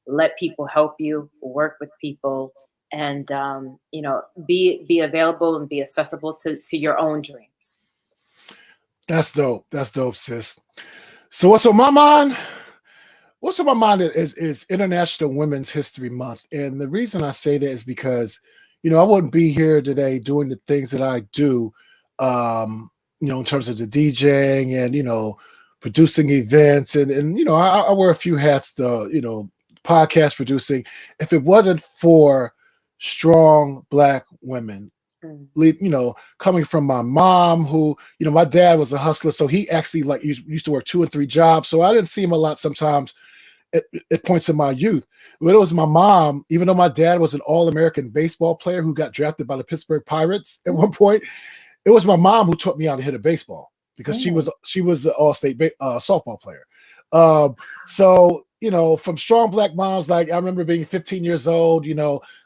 Let people help you, work with people, and be available and be accessible to your own dreams. That's dope. That's dope, sis. So what's on my mind? What's on my mind is International Women's History Month. And the reason I say that is because, I wouldn't be here today doing the things that I do, in terms of the DJing and, producing events. And I wear a few hats, podcast producing. If it wasn't for strong Black women, coming from my mom, who, my dad was a hustler. So he actually used to work 2 and 3 jobs. So I didn't see him a lot sometimes at points in my youth. But it was my mom, even though my dad was an All-American baseball player who got drafted by the Pittsburgh Pirates at one point, it was my mom who taught me how to hit a baseball because she was an all-state softball player. So, from strong Black moms, like I remember being 15 years old,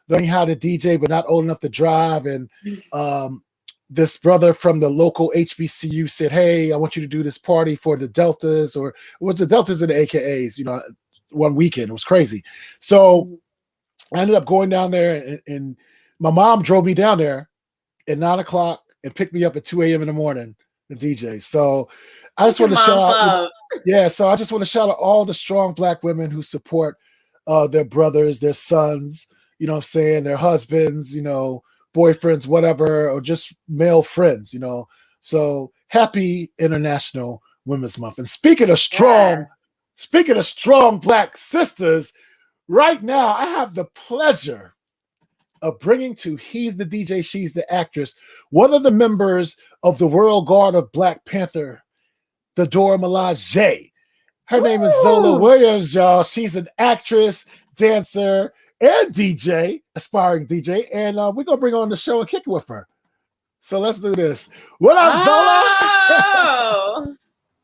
learning how to DJ, but not old enough to drive. And this brother from the local HBCU said, hey, I want you to do this party for the Deltas, or it was the Deltas and the AKAs, one weekend. It was crazy. So I ended up going down there, and my mom drove me down there at 9 o'clock and picked me up at 2 a.m. in the morning, the DJ. So I just want to shout out. So I just want to shout out all the strong Black women who support their brothers, their sons, their husbands, boyfriends, whatever, or just male friends, So happy International Women's Month. And speaking of strong Black sisters, right now I have the pleasure of bringing to He's the DJ, She's the Actress, one of the members of the Royal Guard of Black Panther, the Dora Milaje. Her name is Zola Williams, y'all. She's an actress, dancer, and DJ, aspiring DJ. And we're going to bring her on the show and kick it with her. So let's do this. What up, Zola?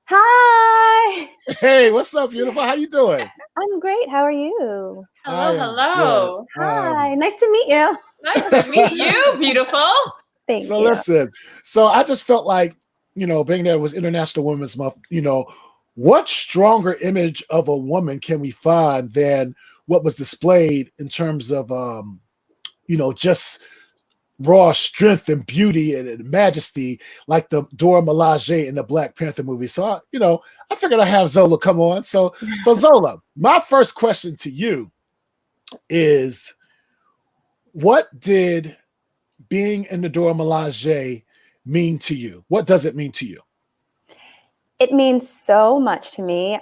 Hi. Hey, what's up, beautiful? How you doing? I'm great. How are you? Hello. Hi. Nice to meet you. Nice to meet you, beautiful. Thank you. So listen, I just felt like, being that it was International Women's Month, what stronger image of a woman can we find than what was displayed in terms of, just raw strength and beauty and majesty, like the Dora Milaje in the Black Panther movie. So, I figured I'd have Zola come on. So Zola, my first question to you is, what did being in the Dora Milaje mean to you? What does it mean to you? It means so much to me.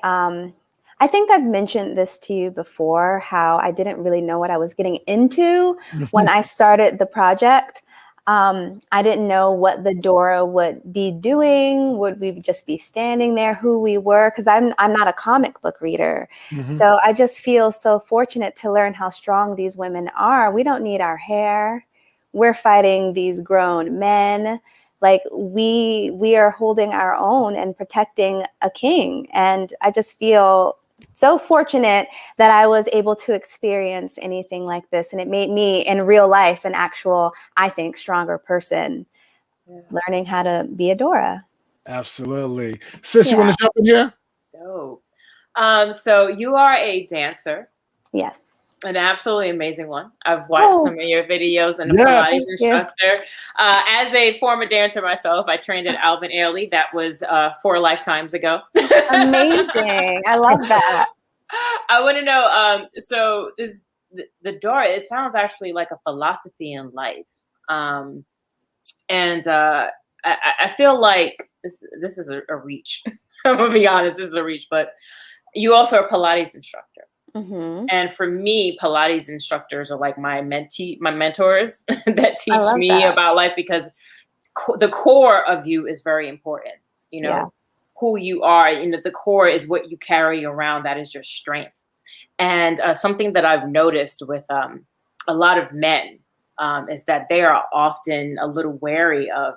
I think I've mentioned this to you before, how I didn't really know what I was getting into when I started the project. I didn't know what the Dora would be doing. Would we just be standing there, who we were? Because I'm not a comic book reader. So I just feel so fortunate to learn how strong these women are. We don't need our hair. We're fighting these grown men. Like we are holding our own and protecting a king. And I just feel so fortunate that I was able to experience anything like this. And it made me, in real life, an actual, I think, stronger person, learning how to be a Dora. Absolutely. Sis, you want to jump in here? Dope. So you are a dancer. Yes. An absolutely amazing one. I've watched some of your videos and a Pilates instructor. As a former dancer myself, I trained at Alvin Ailey. That was 4 lifetimes ago. Amazing. I love that. I want to know, so is the Dora, it sounds actually like a philosophy in life. I feel like this is a reach. I'm going to be honest, this is a reach, but you also are a Pilates instructor. And for me, Pilates instructors are like my mentors that teach me about life, because the core of you is very important. Who you are, the core is what you carry around. That is your strength. And something that I've noticed with a lot of men is that they are often a little wary of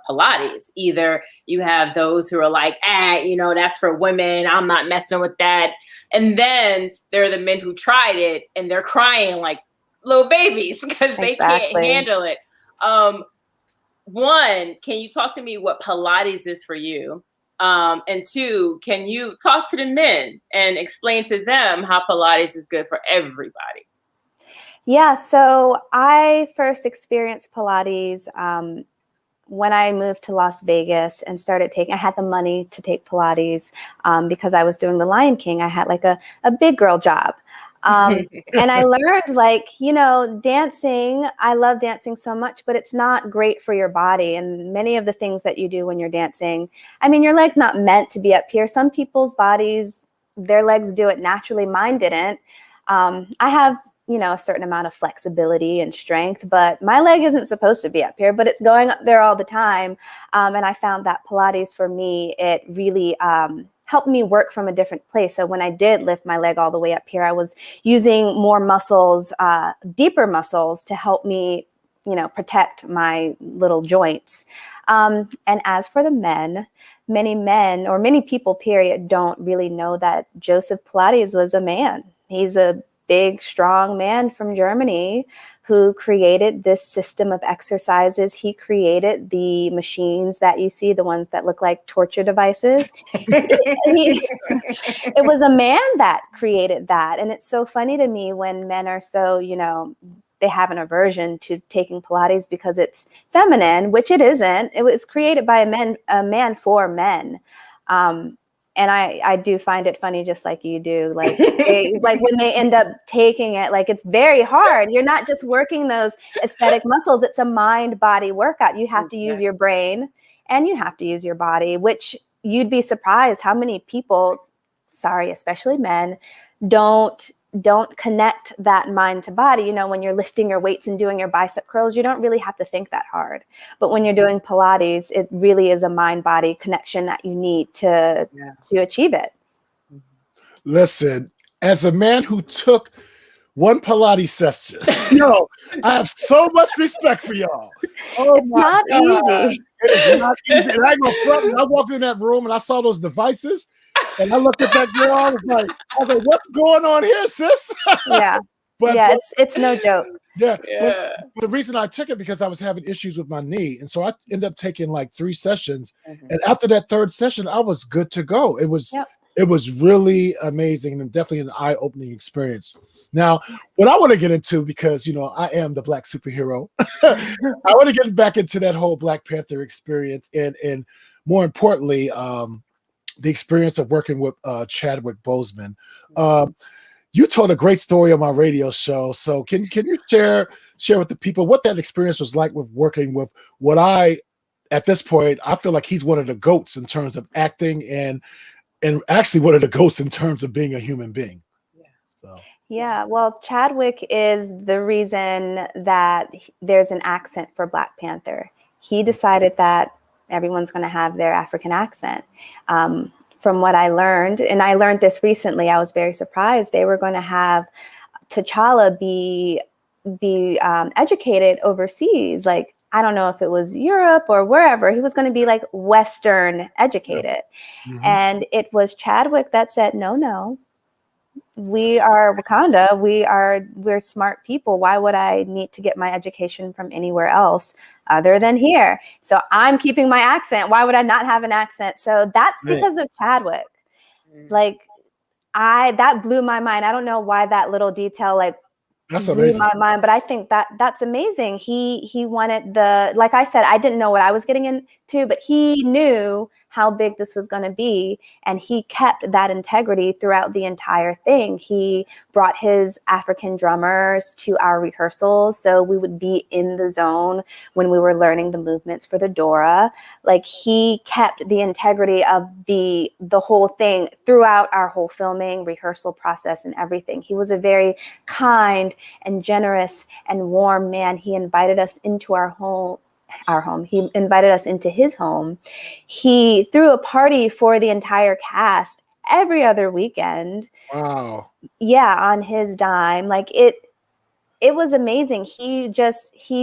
Pilates. Either you have those who are like, that's for women, I'm not messing with that. And then there are the men who tried it and they're crying like little babies because they can't handle it. One, can you talk to me what Pilates is for you? And two, can you talk to the men and explain to them how Pilates is good for everybody? Yeah, so I first experienced Pilates when I moved to Las Vegas and I had the money to take Pilates because I was doing The Lion King. I had like a big girl job. And I learned dancing, I love dancing so much, but it's not great for your body. And many of the things that you do when you're dancing, I mean, your leg's not meant to be up here. Some people's bodies, their legs do it naturally. Mine didn't. I have a certain amount of flexibility and strength, but my leg isn't supposed to be up here, but it's going up there all the time. And I found that Pilates for me, it really helped me work from a different place. So when I did lift my leg all the way up here, I was using more muscles, deeper muscles to help me, protect my little joints. And as for the men, many people, period, don't really know that Joseph Pilates was a man. He's a big, strong man from Germany who created this system of exercises. He created the machines that you see, the ones that look like torture devices. It was a man that created that. And it's so funny to me when men are so, they have an aversion to taking Pilates because it's feminine, which it isn't. It was created by a man for men. And I do find it funny, just like you do, like when they end up taking it, like it's very hard. You're not just working those aesthetic muscles. It's a mind body workout. You have to use your brain and you have to use your body, which you'd be surprised how many people, especially men, don't connect that mind to body. When you're lifting your weights and doing your bicep curls, you don't really have to think that hard. But when you're doing Pilates, it really is a mind-body connection that you need to achieve it. Listen, as a man who took one Pilates session, I have so much respect for y'all. Oh, it's not easy. It is not easy. And I ain't gonna front. I walked in that room and I saw those devices. And I looked at that girl. I was like, "What's going on here, sis?" Yeah, but it's no joke. Yeah. But the reason I took it because I was having issues with my knee, and so I ended up taking like 3 sessions. And after that 3rd session, I was good to go. It was really amazing and definitely an eye-opening experience. Now, what I want to get into, because I am the Black superhero, I want to get back into that whole Black Panther experience, and more importantly, the experience of working with Chadwick Boseman. You told a great story on my radio show. So can you share with the people what that experience was like with working with what at this point, I feel like he's one of the GOATs in terms of acting and actually one of the GOATs in terms of being a human being. Yeah, well, Chadwick is the reason that there's an accent for Black Panther. He decided that everyone's going to have their African accent. From what I learned, and I learned this recently, I was very surprised. They were going to have T'Challa be educated overseas. Like, I don't know if it was Europe or wherever. He was going to be like Western educated. And it was Chadwick that said, no, we are Wakanda. We're smart people. Why would I need to get my education from anywhere else other than here? So I'm keeping my accent. Why would I not have an accent? So that's because of Chadwick. Like that blew my mind. I don't know why that little detail blew my mind, but I think that's amazing. He wanted like I said, I didn't know what I was getting into, but he knew how big this was going to be. And he kept that integrity throughout the entire thing. He brought his African drummers to our rehearsals. So we would be in the zone when we were learning the movements for the Dora. Like, he kept the integrity of the whole thing throughout our whole filming, rehearsal process, and everything. He was a very kind and generous and warm man. He invited us into our home. He invited us into his home. He threw a party for the entire cast every other weekend. Wow. Yeah, on his dime. Like it was amazing. He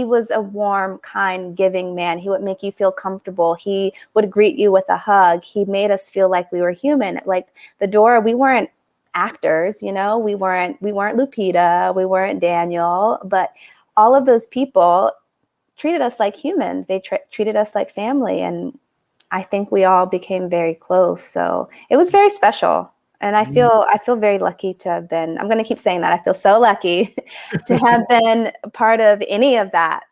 was a warm, kind, giving man. He would make you feel comfortable. He would greet you with a hug. He made us feel like we were human. Like the Dora, we weren't actors, you know, we weren't Lupita, we weren't Daniel, but all of those people treated us like humans. They treated us like family. And I think we all became very close. So it was very special. And I feel very lucky to have been, I'm going to keep saying that. I feel so lucky to have been a part of any of that.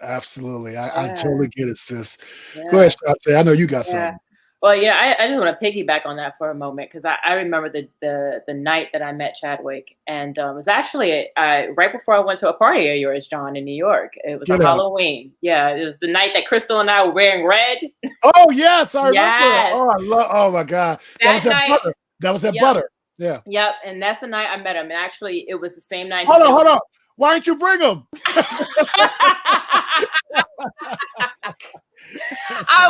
Absolutely. I totally get it, sis. Yeah. Go ahead, Shante. I know you got something. Well, yeah, I just want to piggyback on that for a moment because I remember the night that I met Chadwick, and it was actually right before I went to a party of yours, John, in New York. It was Get a out. Halloween. Yeah, it was the night that Crystal and I were wearing red. Oh yes, I remember. Yes. Oh, I love. Oh my God, that was at Butter. That was at Yep. Butter. Yeah. Yep, and that's the night I met him. And actually, it was the same night. Hold on. Why didn't you bring him?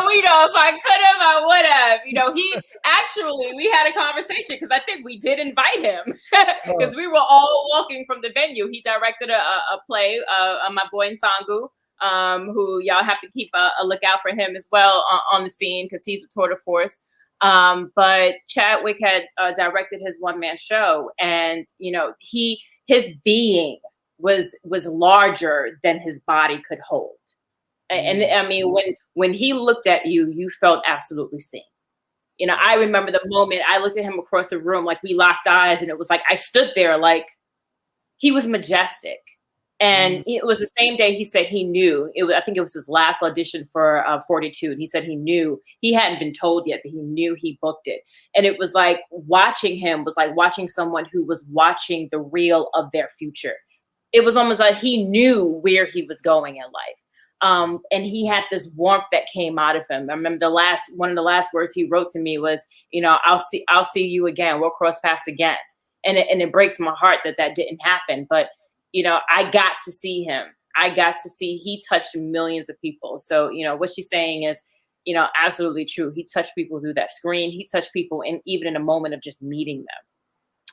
You know, if I could have, I would have. You know, we had a conversation because I think we did invite him because we were all walking from the venue. He directed a play on my boy Nsangu, who y'all have to keep a lookout for him as well on the scene because he's a tour de force. But Chadwick had directed his one-man show, and you know, his being was larger than his body could hold. And I mean, when he looked at you, you felt absolutely seen. You know, I remember the moment I looked at him across the room, like we locked eyes, and it was like I stood there, like he was majestic. And it was the same day he said he knew. I think it was his last audition for 42, and he said he knew. He hadn't been told yet, but he knew he booked it. And it was like watching him was like watching someone who was watching the reel of their future. It was almost like he knew where he was going in life. And he had this warmth that came out of him. I remember one of the last words he wrote to me was, you know, I'll see you again. We'll cross paths again. And it breaks my heart that didn't happen. But, you know, I got to see him. He touched millions of people. So, you know, what she's saying is, you know, absolutely true. He touched people through that screen. He touched people even in a moment of just meeting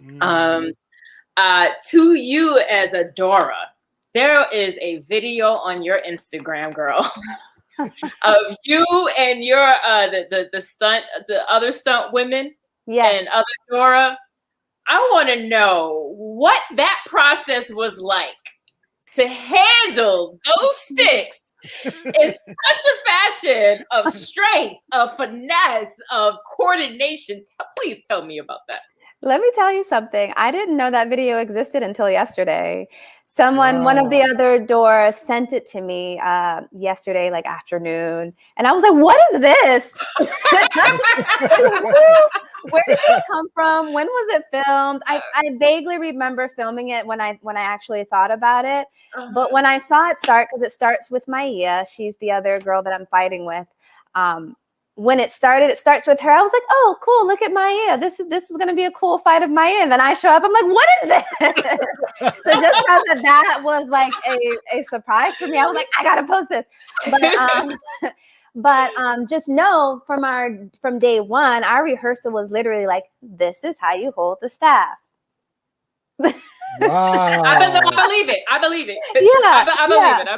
them. To you as a Dora, there is a video on your Instagram, girl, of you and your the other stunt women, and other Dora. I want to know what that process was like to handle those sticks in such a fashion of strength, of finesse, of coordination. Please tell me about that. Let me tell you something. I didn't know that video existed until yesterday. One of the other doors sent it to me yesterday, like afternoon. And I was like, what is this? Where did this come from? When was it filmed? I vaguely remember filming it when I actually thought about it. But when I saw it start, because it starts with Maia, she's the other girl that I'm fighting with. When it starts with her. I was like, oh, cool, look at Maia. This is going to be a cool fight of Maia. And then I show up, I'm like, what is this? So just that was like a surprise for me. I was like, I got to post this. But just know from day one, our rehearsal was literally like, this is how you hold the staff. Wow. I believe it. Yeah, I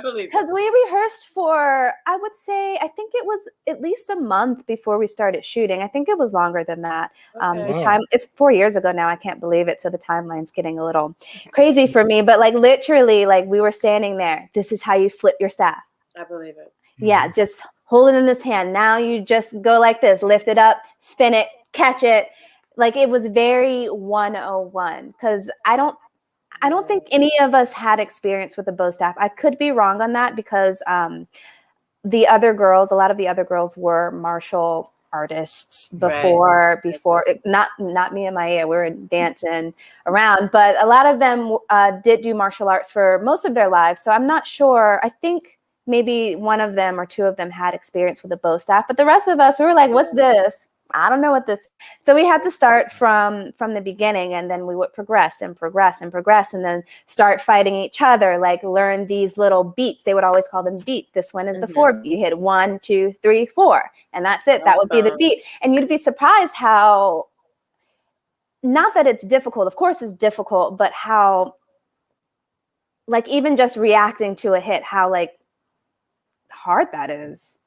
believe it. Because we rehearsed for, I would say, I think it was at least a month before we started shooting. I think it was longer than that. The time, it's 4 years ago now. I can't believe it. So the timeline's getting a little crazy for me. But like literally, like we were standing there. This is how you flip your staff. I believe it. Yeah, just hold it in this hand. Now you just go like this, lift it up, spin it, catch it. Like it was very 101 because I don't think any of us had experience with a bow staff. I could be wrong on that because a lot of the other girls were martial artists before, not me and Maya, we were dancing around, but a lot of them did do martial arts for most of their lives. So I'm not sure. I think maybe one of them or two of them had experience with a bow staff, but the rest of us, we were like, what's this? I don't know what this. So we had to start from the beginning, and then we would progress and progress and progress, and then start fighting each other. Like learn these little beats. They would always call them beats. This one is the 4 beat. You hit 1, 2, 3, 4, and that's it. That would be the beat. And you'd be surprised how. Not that it's difficult. Of course, it's difficult, but how. Like even just reacting to a hit, how like hard that is.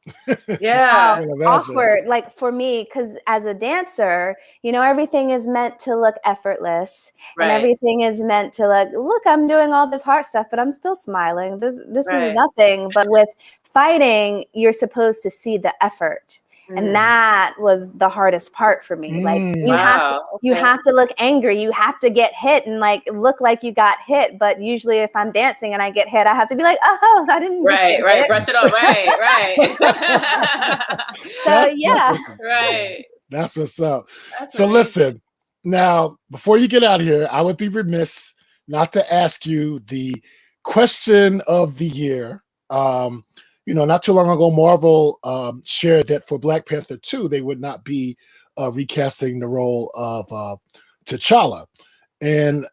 Yeah. Awkward, like for me, because as a dancer, you know, everything is meant to look effortless, and everything is meant to look, I'm doing all this hard stuff, but I'm still smiling. This is nothing. But with fighting, you're supposed to see the effort. And that was the hardest part for me. Like you have to look angry. You have to get hit and like look like you got hit. But usually, if I'm dancing and I get hit, I have to be like, "Oh, I didn't." Right. Brush it off. Right. So yeah. Right. That's what's up. So listen, now before you get out of here, I would be remiss not to ask you the question of the year. You know, not too long ago, Marvel shared that for Black Panther 2, they would not be recasting the role of T'Challa. And,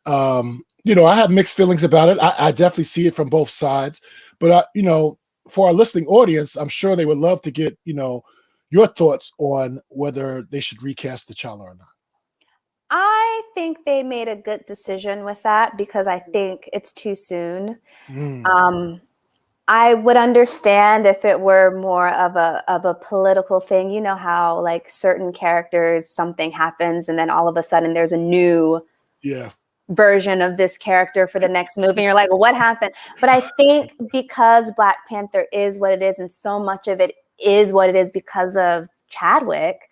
you know, I have mixed feelings about it. I definitely see it from both sides. But, you know, for our listening audience, I'm sure they would love to get, you know, your thoughts on whether they should recast T'Challa or not. I think they made a good decision with that because I think it's too soon. I would understand if it were more of a political thing. You know how like certain characters, something happens and then all of a sudden there's a new version of this character for the next movie. And you're like, well, what happened? But I think because Black Panther is what it is and so much of it is what it is because of Chadwick,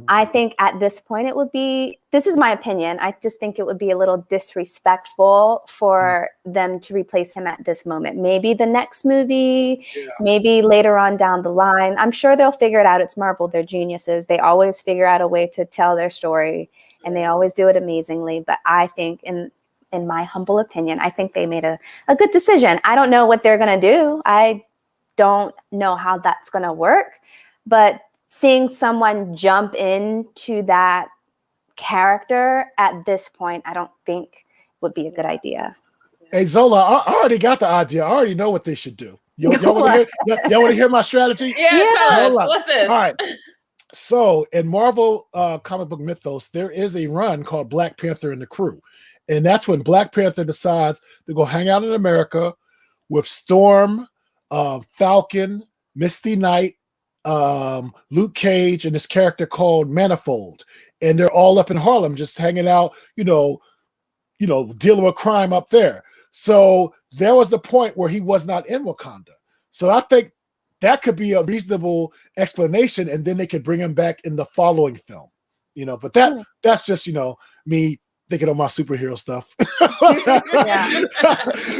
I think at this point it would be, this is my opinion, I just think it would be a little disrespectful for them to replace him at this moment. Maybe the next movie, maybe later on down the line. I'm sure they'll figure it out. It's Marvel, they're geniuses. They always figure out a way to tell their story and they always do it amazingly. But I think in my humble opinion, I think they made a good decision. I don't know what they're going to do. I don't know how that's going to work, but seeing someone jump into that character at this point, I don't think would be a good idea. Hey, Zola, I already got the idea. I already know what they should do. Y'all want to hear my strategy? Tell us. What's this? All right. So in Marvel comic book mythos, there is a run called Black Panther and the Crew. And that's when Black Panther decides to go hang out in America with Storm, Falcon, Misty Knight, Luke Cage, and this character called Manifold, and they're all up in Harlem just hanging out, you know, dealing with crime up there. So there was the point where he was not in Wakanda. So I think that could be a reasonable explanation, and then they could bring him back in the following film, you know. But that's just, you know, me thinking of my superhero stuff.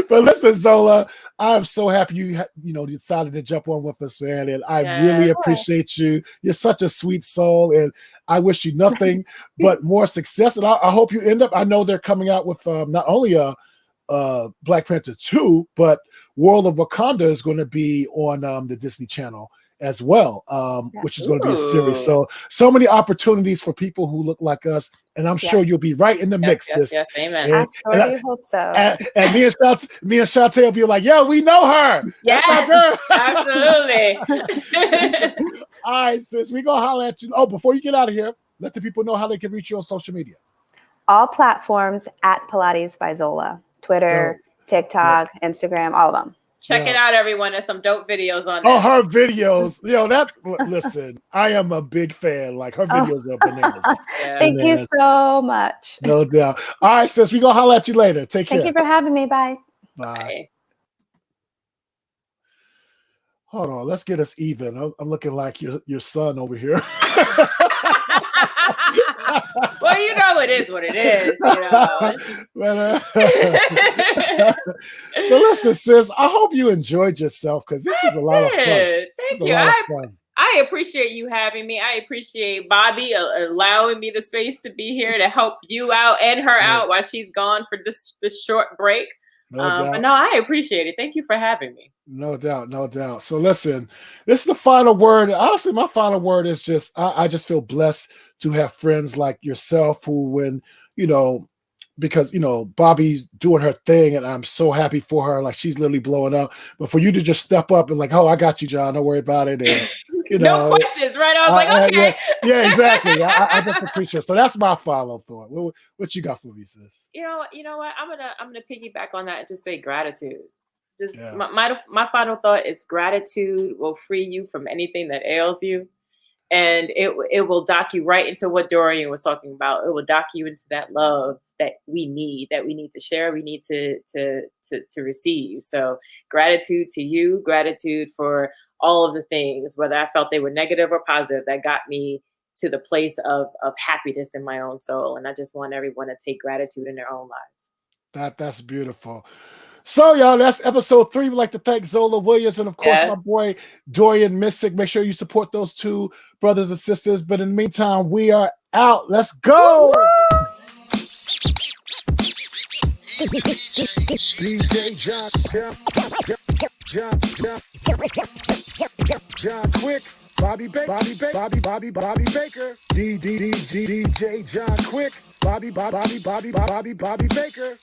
But listen, Zola, I'm so happy you decided to jump on with us, man, and I really appreciate you. You're such a sweet soul, and I wish you nothing but more success. And I hope you end up. I know they're coming out with not only a Black Panther 2, but World of Wakanda is going to be on the Disney Channel as well, which is going to be a series. So many opportunities for people who look like us, and I'm sure you'll be right in the mix. Yes, amen. I surely hope so. And me and Shantae will be like, "Yo, we know her. Yes, that's our girl." Absolutely. All right, sis, we gonna holler at you. Oh, before you get out of here, let the people know how they can reach you on social media. All platforms at Pilates by Zola. Twitter, TikTok, Instagram, all of them. Check it out, everyone. There's some dope videos on there. Oh, her videos. Listen, I am a big fan. Like, her videos are bananas. Thank you so much. No doubt. All right, sis, we gonna holler at you later. Take care. Thank you for having me. Bye. Bye. Hold on, let's get us even. I'm looking like your son over here. Well, you know it is what it is. So listen, sis, I hope you enjoyed yourself because this was a lot of fun. Thank you. I appreciate you having me. I appreciate Bobby allowing me the space to be here to help you out and her out while she's gone for this short break. No doubt. But no, I appreciate it. Thank you for having me. No doubt, no doubt. So listen, this is the final word. Honestly, my final word is just I just feel blessed to have friends like yourself who, when because Bobby's doing her thing and I'm so happy for her, like she's literally blowing up. But for you to just step up and like, oh, I got you, John, don't worry about it. And no questions, right? I was like, okay. Yeah, exactly. I just appreciate it. So that's my final thought. What you got for me, sis? You know what? I'm gonna piggyback on that and just say gratitude. Just my final thought is gratitude will free you from anything that ails you. And it will dock you right into what Dorian was talking about. It will dock you into that love that we need to share, we need to receive. So gratitude to you, gratitude for all of the things, whether I felt they were negative or positive, that got me to the place of happiness in my own soul. And I just want everyone to take gratitude in their own lives. That's beautiful. So, y'all, that's episode 3. We'd like to thank Zola Williams and, of course, my boy Dorian Missick. Make sure you support those two brothers and sisters. But in the meantime, we are out. Let's go. DJ John Quick, Bobby Baker, DJ John Quick, Bobby Baker.